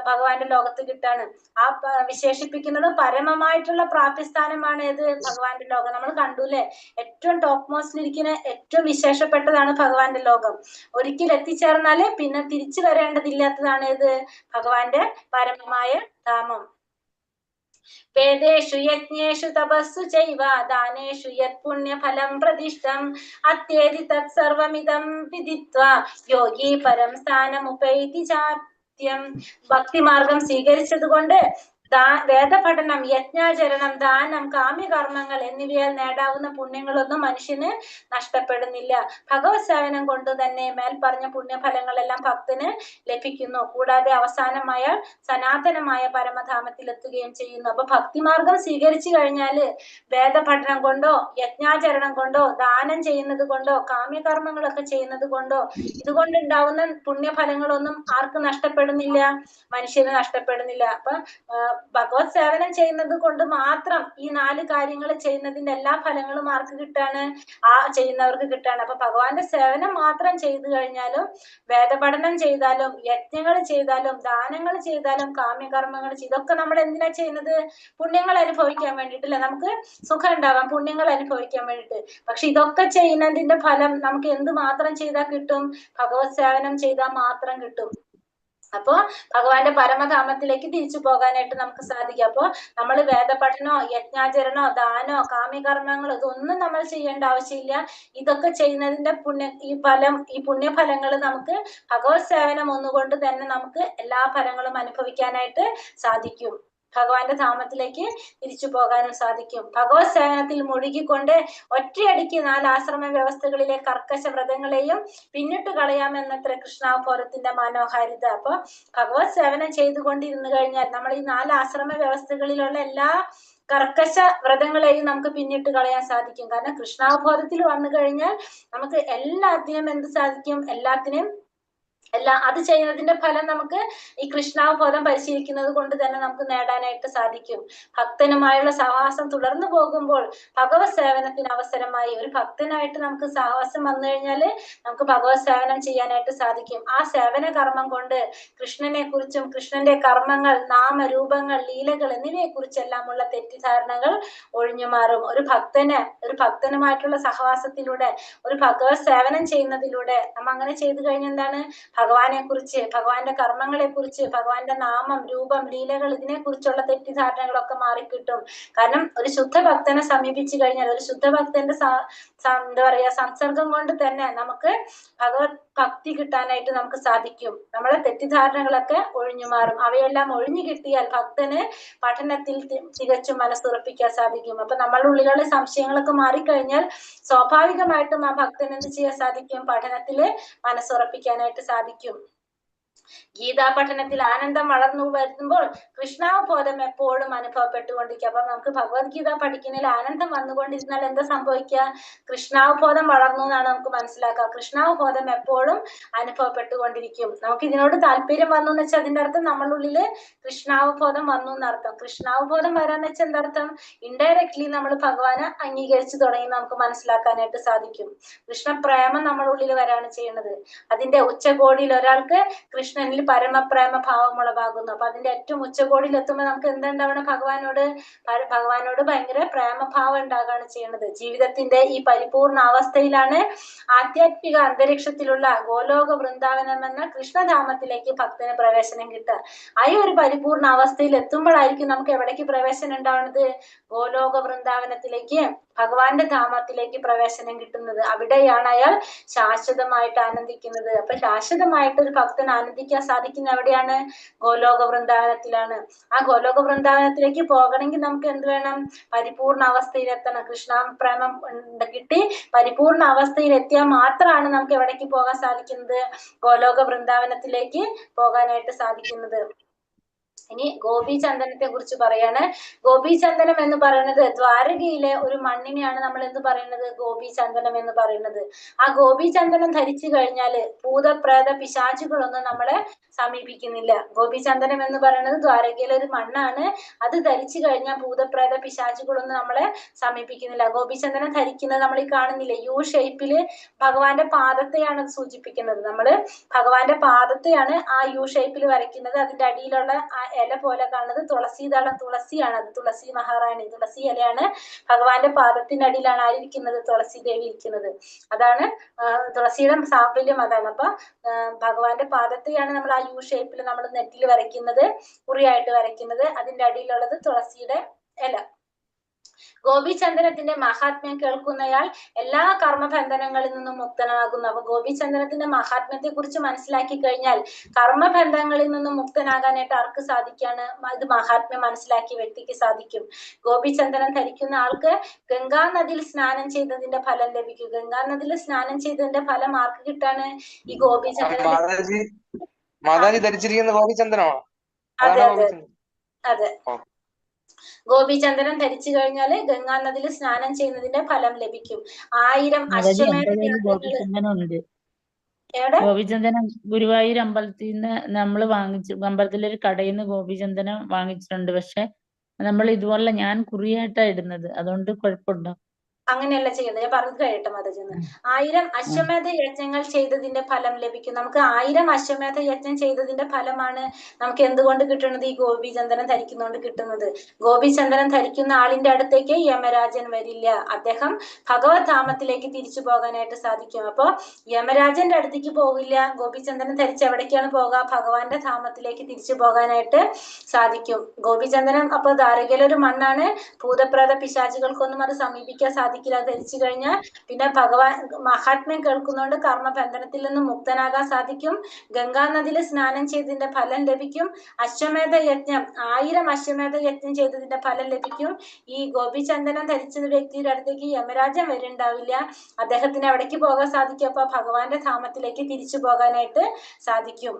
ഭഗവാന്റെ ലോകത്ത് കിട്ടാണ്. ആ വിശേഷിപ്പിക്കുന്നത് പരമമായിട്ടുള്ള പ്രാപ്യസ്ഥാനമാണ് ഏത്? ഭഗവാന്റെ ലോകം. നമ്മൾ കണ്ടുല്ലേ, ഏറ്റവും ടോപ്പ് മോസ്റ്റിലിരിക്കുന്ന ഏറ്റവും വിശേഷപ്പെട്ടതാണ് ഭഗവാന്റെ ലോകം. ഒരിക്കൽ എത്തിച്ചേർന്നാല് പിന്നെ തിരിച്ചു വരേണ്ടതില്ലാത്തതാണ് ഏത്? ഭഗവാന്റെ പരമമായ ധാമം. വേദേഷു യജ്ഞേഷു തപസ്സു ചൈവ ദാനേഷു യത് പുണ്യഫലം പ്രതിഷ്ഠം അത്യേതി തത് സർവമിദം വിദിത്വാ യോഗി പരം സ്ഥാനമുപൈതി ചാത്യം. ഭക്തിമാർഗം സ്വീകരിച്ചതുകൊണ്ട് വേദപഠനം, യജ്ഞാചരണം, ദാനം, കാമ്യകർമ്മങ്ങൾ എന്നിവയാൽ നേടാവുന്ന പുണ്യങ്ങളൊന്നും മനുഷ്യന് നഷ്ടപ്പെടുന്നില്ല. ഭഗവത് സേവനം കൊണ്ട് തന്നെ മേൽപ്പറഞ്ഞ പുണ്യഫലങ്ങളെല്ലാം ഭക്തന് ലഭിക്കുന്നു. കൂടാതെ അവസാനമായ സനാതനമായ പരമധാമത്തിൽ എത്തുകയും ചെയ്യുന്നു. അപ്പൊ ഭക്തിമാർഗം സ്വീകരിച്ചു കഴിഞ്ഞാല് വേദപഠനം കൊണ്ടോ യജ്ഞാചരണം കൊണ്ടോ ദാനം ചെയ്യുന്നത് കൊണ്ടോ കാമ്യകർമ്മങ്ങളൊക്കെ ചെയ്യുന്നത് കൊണ്ടോ ഇതുകൊണ്ടുണ്ടാവുന്ന പുണ്യഫലങ്ങളൊന്നും ആർക്ക് നഷ്ടപ്പെടുന്നില്ല? മനുഷ്യന് നഷ്ടപ്പെടുന്നില്ല. അപ്പൊ ഭഗവത് സേവനം ചെയ്യുന്നത് കൊണ്ട് മാത്രം ഈ 4 കാര്യങ്ങൾ ചെയ്യുന്നതിന്റെ എല്ലാ ഫലങ്ങളും ആർക്ക് കിട്ടാണ്? ആ ചെയ്യുന്നവർക്ക് കിട്ടാണ്. അപ്പൊ ഭഗവാന്റെ സേവനം മാത്രം ചെയ്തു കഴിഞ്ഞാലും വേദപഠനം ചെയ്താലും യജ്ഞങ്ങൾ ചെയ്താലും ദാനങ്ങൾ ചെയ്താലും കാമ്യകർമ്മങ്ങൾ ഇതൊക്കെ നമ്മൾ എന്തിനാ ചെയ്യുന്നത്? പുണ്യങ്ങൾ അനുഭവിക്കാൻ വേണ്ടിയിട്ടല്ലേ? നമുക്ക് സുഖം ഉണ്ടാവാം, പുണ്യങ്ങൾ അനുഭവിക്കാൻ വേണ്ടിയിട്ട്. പക്ഷെ ഇതൊക്കെ ചെയ്യുന്നതിന്റെ ഫലം നമുക്ക് എന്ത് മാത്രം ചെയ്താൽ കിട്ടും? ഭഗവത് സേവനം ചെയ്താൽ മാത്രം കിട്ടും. അപ്പോ ഭഗവാന്റെ പരമധാമത്തിലേക്ക് തിരിച്ചു പോകാനായിട്ട് നമുക്ക് സാധിക്കും. അപ്പോ നമ്മൾ വേദപഠനോ യജ്ഞാചരണോ ദാനോ കാമ്യകർമ്മങ്ങളോ ഇതൊന്നും നമ്മൾ ചെയ്യേണ്ട ആവശ്യമില്ല. ഇതൊക്കെ ചെയ്യുന്നതിന്റെ ഈ പുണ്യഫലങ്ങൾ നമുക്ക് ഭഗവത് സേവനം ഒന്നുകൊണ്ട് തന്നെ നമുക്ക് എല്ലാ ഫലങ്ങളും അനുഭവിക്കാനായിട്ട് സാധിക്കും. ഭഗവാന്റെ ധാമത്തിലേക്ക് തിരിച്ചു പോകാനും സാധിക്കും. ഭഗവത് സേവനത്തിൽ മുഴുകിക്കൊണ്ട് ഒറ്റയടിക്ക് 4 ആശ്രമ വ്യവസ്ഥകളിലെ കർക്കശ വ്രതങ്ങളെയും പിന്നിട്ട് കളയാമെന്നത്ര കൃഷ്ണാവബോധത്തിന്റെ മനോഹാരിത. അപ്പൊ ഭഗവത് സേവനം ചെയ്തുകൊണ്ടിരുന്നു കഴിഞ്ഞാൽ നമ്മൾ ഈ 4 ആശ്രമ വ്യവസ്ഥകളിലുള്ള എല്ലാ കർക്കശ വ്രതങ്ങളെയും നമുക്ക് പിന്നിട്ട് കളയാൻ സാധിക്കും. കാരണം കൃഷ്ണാവബോധത്തിൽ വന്നു കഴിഞ്ഞാൽ നമുക്ക് എല്ലാത്തിനും എന്ത് സാധിക്കും? അത് ചെയ്യുന്നതിന്റെ ഫലം നമുക്ക് ഈ കൃഷ്ണാവബോധം പരിശീലിക്കുന്നത് കൊണ്ട് തന്നെ നമുക്ക് നേടാനായിട്ട് സാധിക്കും. ഭക്തനുമായുള്ള സഹവാസം തുടർന്നു പോകുമ്പോൾ ഭഗവത് സേവനത്തിന് അവസരമായി ഒരു ഭക്തനായിട്ട് നമുക്ക് സഹവാസം വന്നു കഴിഞ്ഞാല് നമുക്ക് ഭഗവത് സേവനം ചെയ്യാനായിട്ട് സാധിക്കും. ആ സേവന കർമ്മം കൊണ്ട് കൃഷ്ണനെ കുറിച്ചും കൃഷ്ണന്റെ കർമ്മങ്ങൾ, നാമരൂപങ്ങൾ, ലീലകൾ എന്നിവയെ കുറിച്ചെല്ലാമുള്ള തെറ്റിദ്ധാരണകൾ ഒഴിഞ്ഞു മാറും. ഒരു ഭക്തനുമായിട്ടുള്ള സഹവാസത്തിലൂടെ ഒരു ഭഗവത് സേവനം ചെയ്യുന്നതിലൂടെ നമ്മ അങ്ങനെ ചെയ്തു കഴിഞ്ഞാൽ എന്താണ്? ഭഗവാനെ കുറിച്ച്, ഭഗവാന്റെ കർമ്മങ്ങളെ കുറിച്ച്, ഭഗവാന്റെ നാമം, രൂപം, ലീലകൾ ഇതിനെ കുറിച്ചുള്ള തെറ്റിദ്ധാരണകളൊക്കെ മാറിക്കിട്ടും. കാരണം ഒരു ശുദ്ധ ഭക്തനെ സമീപിച്ചു കഴിഞ്ഞാൽ ഒരു ശുദ്ധ ഭക്തന്റെ സംസർഗം കൊണ്ട് തന്നെ നമുക്ക് ഭഗവത് ഭക്തി കിട്ടാനായിട്ട് നമുക്ക് സാധിക്കും. നമ്മളെ തെറ്റിദ്ധാരണകളൊക്കെ ഒഴിഞ്ഞു മാറും. അവയെല്ലാം ഒഴിഞ്ഞു കിട്ടിയാൽ ഭക്തന് പഠനത്തിൽ തികച്ചും മനസ്സുറപ്പിക്കാൻ സാധിക്കും. അപ്പൊ നമ്മളുടെ ഉള്ളിലുള്ള സംശയങ്ങളൊക്കെ മാറിക്കഴിഞ്ഞാൽ സ്വാഭാവികമായിട്ടും ആ ഭക്തന് എന്ത് ചെയ്യാൻ സാധിക്കും? പഠനത്തില് മനസ്സുറപ്പിക്കാനായിട്ട് സാധിക്കും. ഗീതാ പഠനത്തിൽ ആനന്ദം വളർന്നു വരുമ്പോൾ കൃഷ്ണാവബോധം എപ്പോഴും അനുഭവപ്പെട്ടുകൊണ്ടിരിക്കുക. അപ്പൊ നമുക്ക് ഭഗവത്ഗീത പഠിക്കുന്നതിൽ ആനന്ദം വന്നുകൊണ്ടിരുന്നാൽ എന്താ സംഭവിക്കുക? കൃഷ്ണാവബോധം വളർന്നു എന്നാണ് നമുക്ക് മനസ്സിലാക്കുക. കൃഷ്ണാവബോധം എപ്പോഴും അനുഭവപ്പെട്ടുകൊണ്ടിരിക്കും. നമുക്ക് ഇതിനോട് താല്പര്യം വന്നു എന്ന് വെച്ചാൽ അതിന്റെ അർത്ഥം നമ്മളുടെ ഉള്ളില് കൃഷ്ണാവബോധം വന്നു എന്നർത്ഥം. കൃഷ്ണാവബോധം വരാന്ന് വെച്ചാൽ എന്താർത്ഥം? ഇൻഡയറക്ട്ലി നമ്മൾ ഭഗവാനെ അംഗീകരിച്ചു തുടങ്ങി നമുക്ക് മനസ്സിലാക്കാനായിട്ട് സാധിക്കും. കൃഷ്ണപ്രേമം നമ്മുടെ ഉള്ളിൽ വരാണ് ചെയ്യുന്നത്. അതിന്റെ ഉച്ചകോടിയിൽ ഒരാൾക്ക് കൃഷ്ണനിൽ പരമപ്രേമ ഭാവം ഉളവാകുന്നു. അപ്പൊ അതിന്റെ ഏറ്റവും ഉച്ചകോടിയിൽ എത്തുമ്പോൾ നമുക്ക് എന്തുണ്ടാവണം? ഭഗവാനോട് ഭയങ്കര പ്രേമഭാവം ഉണ്ടാകുകയാണ് ചെയ്യുന്നത്. ജീവിതത്തിന്റെ ഈ പരിപൂർണ അവസ്ഥയിലാണ് ആധ്യാത്മിക അന്തരീക്ഷത്തിലുള്ള ഗോലോക വൃന്ദാവനം എന്ന കൃഷ്ണധാമത്തിലേക്ക് ഭക്തന് പ്രവേശനം കിട്ടുക. ആ ഒരു പരിപൂർണ അവസ്ഥയിൽ എത്തുമ്പോഴായിരിക്കും നമുക്ക് എവിടേക്ക് പ്രവേശനം ഉണ്ടാവുന്നത്? ഗോലോക വൃന്ദാവനത്തിലേക്ക്, ഭഗവാന്റെ ധാമത്തിലേക്ക് പ്രവേശനം കിട്ടുന്നത്. അവിടെയാണ് അയാൾ ശാശ്വതമായിട്ട് ആനന്ദിക്കുന്നത്. അപ്പൊ ശാശ്വതമായിട്ട് ഒരു ഭക്തൻ ആനന്ദിക്കാൻ സാധിക്കുന്ന എവിടെയാണ്? ഗോലോക വൃന്ദാവനത്തിലാണ്. ആ ഗോലോക വൃന്ദാവനത്തിലേക്ക് പോകണമെങ്കിൽ നമുക്ക് എന്ത് വേണം? പരിപൂർണ അവസ്ഥയിലെത്തണം. കൃഷ്ണപ്രേമം കിട്ടി പരിപൂർണ അവസ്ഥയിൽ എത്തിയാൽ മാത്രമാണ് നമുക്ക് എവിടേക്ക് പോകാൻ സാധിക്കുന്നത്? ഗോലോക വൃന്ദാവനത്തിലേക്ക് പോകാനായിട്ട് സാധിക്കുന്നത്. ഇനി ഗോപീചന്ദനത്തെ കുറിച്ച് പറയാണ്. ഗോപീചന്ദനം എന്ന് പറയുന്നത് ദ്വാരകയിലെ ഒരു മണ്ണിനെയാണ് നമ്മൾ എന്ത് പറയുന്നത്, ഗോപീചന്ദനം എന്ന് പറയുന്നത്. ആ ഗോപീചന്ദനം ധരിച്ചു കഴിഞ്ഞാല് ഭൂതപ്രേത പിശാചുകളൊന്നും നമ്മളെ സമീപിക്കുന്നില്ല. ഗോപീചന്ദനം എന്ന് പറയുന്നത് ദ്വാരകയിലെ ഒരു മണ്ണാണ്. അത് ധരിച്ചു കഴിഞ്ഞാൽ ഭൂതപ്രേത പിശാചുകളൊന്നും നമ്മളെ സമീപിക്കുന്നില്ല. ഗോപീചന്ദനം ധരിക്കുന്നത് നമ്മൾ ഈ കാണുന്നില്ലേ, യു ഷേപ്പില് ഭഗവാന്റെ പാദത്തെയാണ് അത് സൂചിപ്പിക്കുന്നത്. നമ്മള് ഭഗവാന്റെ പാദത്തെയാണ് ആ യു ഷേപ്പിൽ വരയ്ക്കുന്നത്. അതിന്റെ അടിയിലുള്ള ആ ഇല പോലെ കാണുന്നത് തുളസിദളം, തുളസിയാണ്. അത് തുളസി മഹാറാണി, തുളസി ഇലയാണ്. ഭഗവാന്റെ പാദത്തിന്റെ അടിയിലാണ് ആയിരിക്കുന്നത്, തുളസി ദേവി ഇരിക്കുന്നത്. അതാണ് തുളസിയുടെ സാഫല്യം അതാണ്. അപ്പൊ ഭഗവാന്റെ പാദത്തെയാണ് നമ്മൾ ആ യു ഷേപ്പിൽ നമ്മൾ നെറ്റിൽ വരയ്ക്കുന്നത്, കുറിയായിട്ട് വരയ്ക്കുന്നത്. അതിന്റെ അടിയിലുള്ളത് തുളസിയുടെ ഇല. ഗോപീചന്ദനത്തിന്റെ മഹാത്മ്യം കേൾക്കുന്നയാൾ എല്ലാ കർമ്മബന്ധനങ്ങളിൽ നിന്നും മുക്തനാകുന്നു. അപ്പൊ ഗോപീചന്ദനത്തിന്റെ മഹാത്മ്യത്തെ കുറിച്ച് മനസ്സിലാക്കി കഴിഞ്ഞാൽ കർമ്മബന്ധങ്ങളിൽ നിന്നും മുക്തനാകാനായിട്ട് ആർക്ക് സാധിക്കാണ്, ഇത് മഹാത്മ്യം മനസ്സിലാക്കിയ വ്യക്തിക്ക് സാധിക്കും. ഗോപീചന്ദനം ധരിക്കുന്ന ആൾക്ക് ഗംഗാ നദിയിൽ സ്നാനം ചെയ്തതിന്റെ ഫലം ലഭിക്കും. ഗംഗാ നദിയിൽ സ്നാനം ചെയ്തതിന്റെ ഫലം ആർക്ക് കിട്ടാണ്, ഈ ഗോപീചന്ദനം. മാതാജി ധരിച്ചിരിക്കുന്ന ഗോപീചന്ദനമാണോ? അതെ അതെ അതെ. ഗോപീചന്ദനം ധരിച്ചു കഴിഞ്ഞാല് ഗംഗാ നദിയിൽ സ്നാനം ചെയ്യുന്നതിന്റെ ഫലം ലഭിക്കും. 1000 അശ്വമേധ ഗോപീചന്ദനമുണ്ട്. ഗോപീചന്ദനം ഗുരുവായൂർ അമ്പലത്തിൽ നിന്ന് നമ്മൾ വാങ്ങിച്ചു, അമ്പലത്തിലൊരു കടയിൽ നിന്ന് ഗോപീചന്ദനം വാങ്ങിച്ചിട്ടുണ്ട്. പക്ഷെ നമ്മൾ ഇതുപോലെ ഞാൻ കുറിയായിട്ടാ ഇടുന്നത്, അതുകൊണ്ട് കുഴപ്പമുണ്ടോ? അങ്ങനെയല്ല ചെയ്യുന്നത്. ഞാൻ പറഞ്ഞു കഴിയട്ടെ മാതാജിന്ന്. 1000 അശ്വമേധ യജ്ഞങ്ങൾ ചെയ്തതിന്റെ ഫലം ലഭിക്കും. നമുക്ക് 1000 അശ്വമേധ യജ്ഞം ചെയ്തതിന്റെ ഫലമാണ് നമുക്ക് എന്തുകൊണ്ട് കിട്ടുന്നത്, ഈ ഗോപീചന്ദനം ധരിക്കുന്നതുകൊണ്ട് കിട്ടുന്നത്. ഗോപീചന്ദനം ധരിക്കുന്ന ആളിന്റെ അടുത്തേക്ക് യമരാജൻ വരില്ല. അദ്ദേഹം ഭഗവത് ധാമത്തിലേക്ക് തിരിച്ചു പോകാനായിട്ട് സാധിക്കും. അപ്പൊ യമരാജന്റെ അടുത്തേക്ക് പോകില്ല. ഗോപീചന്ദനം ധരിച്ച് എവിടേക്കാണ് പോകുക, ഭഗവാന്റെ ധാമത്തിലേക്ക് തിരിച്ചു പോകാനായിട്ട് സാധിക്കും. ഗോപീചന്ദനം അപ്പൊ ദ്വാരകയിലൊരു മണ്ണാണ്. ഭൂതപ്രേത പിശാചുകൾക്കൊന്നും അത് സമീപിക്കാൻ സാധിക്കില്ല. ധരിച്ചു കഴിഞ്ഞാൽ പിന്നെ ഭഗവാൻ മഹാത്മ്യം കേൾക്കുന്നതുകൊണ്ട് കർമ്മബന്ധനത്തിൽ നിന്ന് മുക്തനാകാൻ സാധിക്കും. ഗംഗാ നദിയിൽ സ്നാനം ചെയ്തതിന്റെ ഫലം ലഭിക്കും. അശ്വമേധ യജ്ഞം 1000 അശ്വമേധ യജ്ഞം ചെയ്തതിന്റെ ഫലം ലഭിക്കും. ഈ ഗോപീചന്ദനം ധരിച്ച വ്യക്തിയുടെ അടുത്തേക്ക് യമരാജൻ വരുന്നുണ്ടാവില്ല. അദ്ദേഹത്തിന് എവിടേക്ക് പോകാൻ സാധിക്കും, അപ്പൊ ഭഗവാന്റെ ധാമത്തിലേക്ക് തിരിച്ചു പോകാനായിട്ട് സാധിക്കും.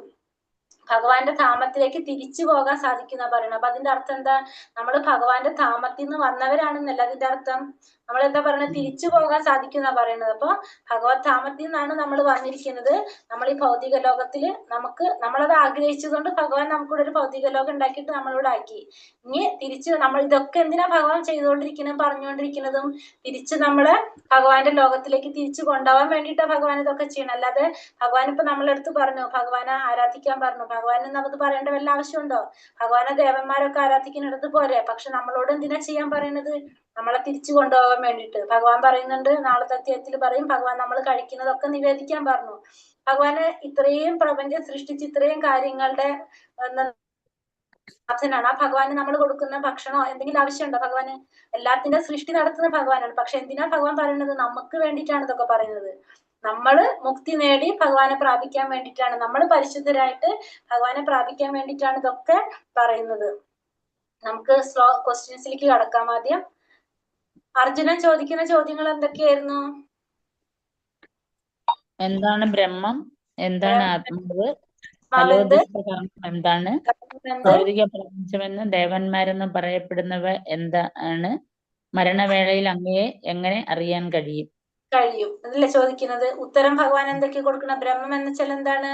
ഭഗവാന്റെ ധാമത്തിലേക്ക് തിരിച്ചു പോകാൻ സാധിക്കുന്ന പറയുന്നത്. അപ്പൊ അതിന്റെ അർത്ഥം എന്താ, നമ്മൾ ഭഗവാന്റെ ധാമത്തിൽ നിന്ന് വന്നവരാണെന്നല്ല അതിന്റെ അർത്ഥം. നമ്മൾ എന്താ പറയുന്നത്, തിരിച്ചു പോകാൻ സാധിക്കുന്ന പറയുന്നത്. അപ്പൊ ഭഗവത് ധാമത്തിൽ നിന്നാണ് നമ്മൾ വന്നിരിക്കുന്നത്. നമ്മൾ ഈ ഭൗതിക ലോകത്തില് നമ്മളത് ആഗ്രഹിച്ചതുകൊണ്ട് ഭഗവാൻ നമുക്കിവിടെ ഒരു ഭൗതിക ലോകം ഉണ്ടാക്കിയിട്ട് നമ്മളിവിടെ ആക്കി. ഇനി തിരിച്ച് നമ്മൾ ഇതൊക്കെ എന്തിനാ ഭഗവാൻ ചെയ്തുകൊണ്ടിരിക്കുന്നതും പറഞ്ഞുകൊണ്ടിരിക്കുന്നതും, തിരിച്ച് നമ്മളെ ഭഗവാന്റെ ലോകത്തിലേക്ക് തിരിച്ചു കൊണ്ടുപോകാൻ വേണ്ടിയിട്ടാണ് ഭഗവാൻ ഇതൊക്കെ ചെയ്യണം. അല്ലാതെ ഭഗവാൻ ഇപ്പൊ നമ്മളെടുത്ത് പറഞ്ഞു ഭഗവാനെ ആരാധിക്കാൻ പറഞ്ഞു, ഭഗവാനെ നമുക്ക് പറയേണ്ട വല്ല ആവശ്യമുണ്ടോ? ഭഗവാനെ ദേവന്മാരൊക്കെ ആരാധിക്കുന്നിടത്ത് പോരെ. പക്ഷെ നമ്മളോട് എന്തിനാ ചെയ്യാൻ പറയുന്നത്, നമ്മളെ തിരിച്ചു കൊണ്ടുപോകാൻ വേണ്ടിയിട്ട്. ഭഗവാൻ പറയുന്നുണ്ട്, നാളത്തെ അധ്യായത്തിൽ പറയും, ഭഗവാൻ നമ്മൾ കഴിക്കുന്നതൊക്കെ നിവേദിക്കാൻ പറഞ്ഞു. ഭഗവാന് ഇത്രയും പ്രപഞ്ചം സൃഷ്ടിച്ച് ഇത്രയും കാര്യങ്ങളുടെ നാഥനാണ്. ആ ഭഗവാന് നമ്മൾ കൊടുക്കുന്ന ഭക്ഷണമോ എന്തെങ്കിലും ആവശ്യമുണ്ടോ ഭഗവാന്? എല്ലാത്തിന്റെ സൃഷ്ടി നടത്തുന്ന ഭഗവാനാണ്. പക്ഷെ എന്തിനാ ഭഗവാൻ പറയുന്നത്, നമുക്ക് വേണ്ടിയിട്ടാണ് ഇതൊക്കെ പറയുന്നത്. നമ്മള് മുക്തി നേടി ഭഗവാനെ പ്രാപിക്കാൻ വേണ്ടിയിട്ടാണ്, നമ്മൾ പരിശുദ്ധരായിട്ട് ഭഗവാനെ പ്രാപിക്കാൻ വേണ്ടിയിട്ടാണ് ഇതൊക്കെ പറയുന്നത്. നമുക്ക് ക്വസ്റ്റ്യൻസിലേക്ക് കടക്കാം. ആദ്യം അർജുനൻ ചോദിക്കുന്ന ചോദ്യങ്ങൾ എന്തൊക്കെയായിരുന്നു? എന്താണ് ബ്രഹ്മം, എന്താണ് ആത്മാവ്, എന്താണ് ഭൗതിക പ്രപഞ്ചമെന്ന് ദേവന്മാരെന്ന് പറയപ്പെടുന്നവ എന്താണ്, മരണവേളയിൽ അങ്ങയെ എങ്ങനെ അറിയാൻ കഴിയും അതല്ലേ ചോദിക്കുന്നത്. ഉത്തരം ഭഗവാൻ എന്തൊക്കെ കൊടുക്കണം? ബ്രഹ്മം എന്ന് വെച്ചാൽ എന്താണ്?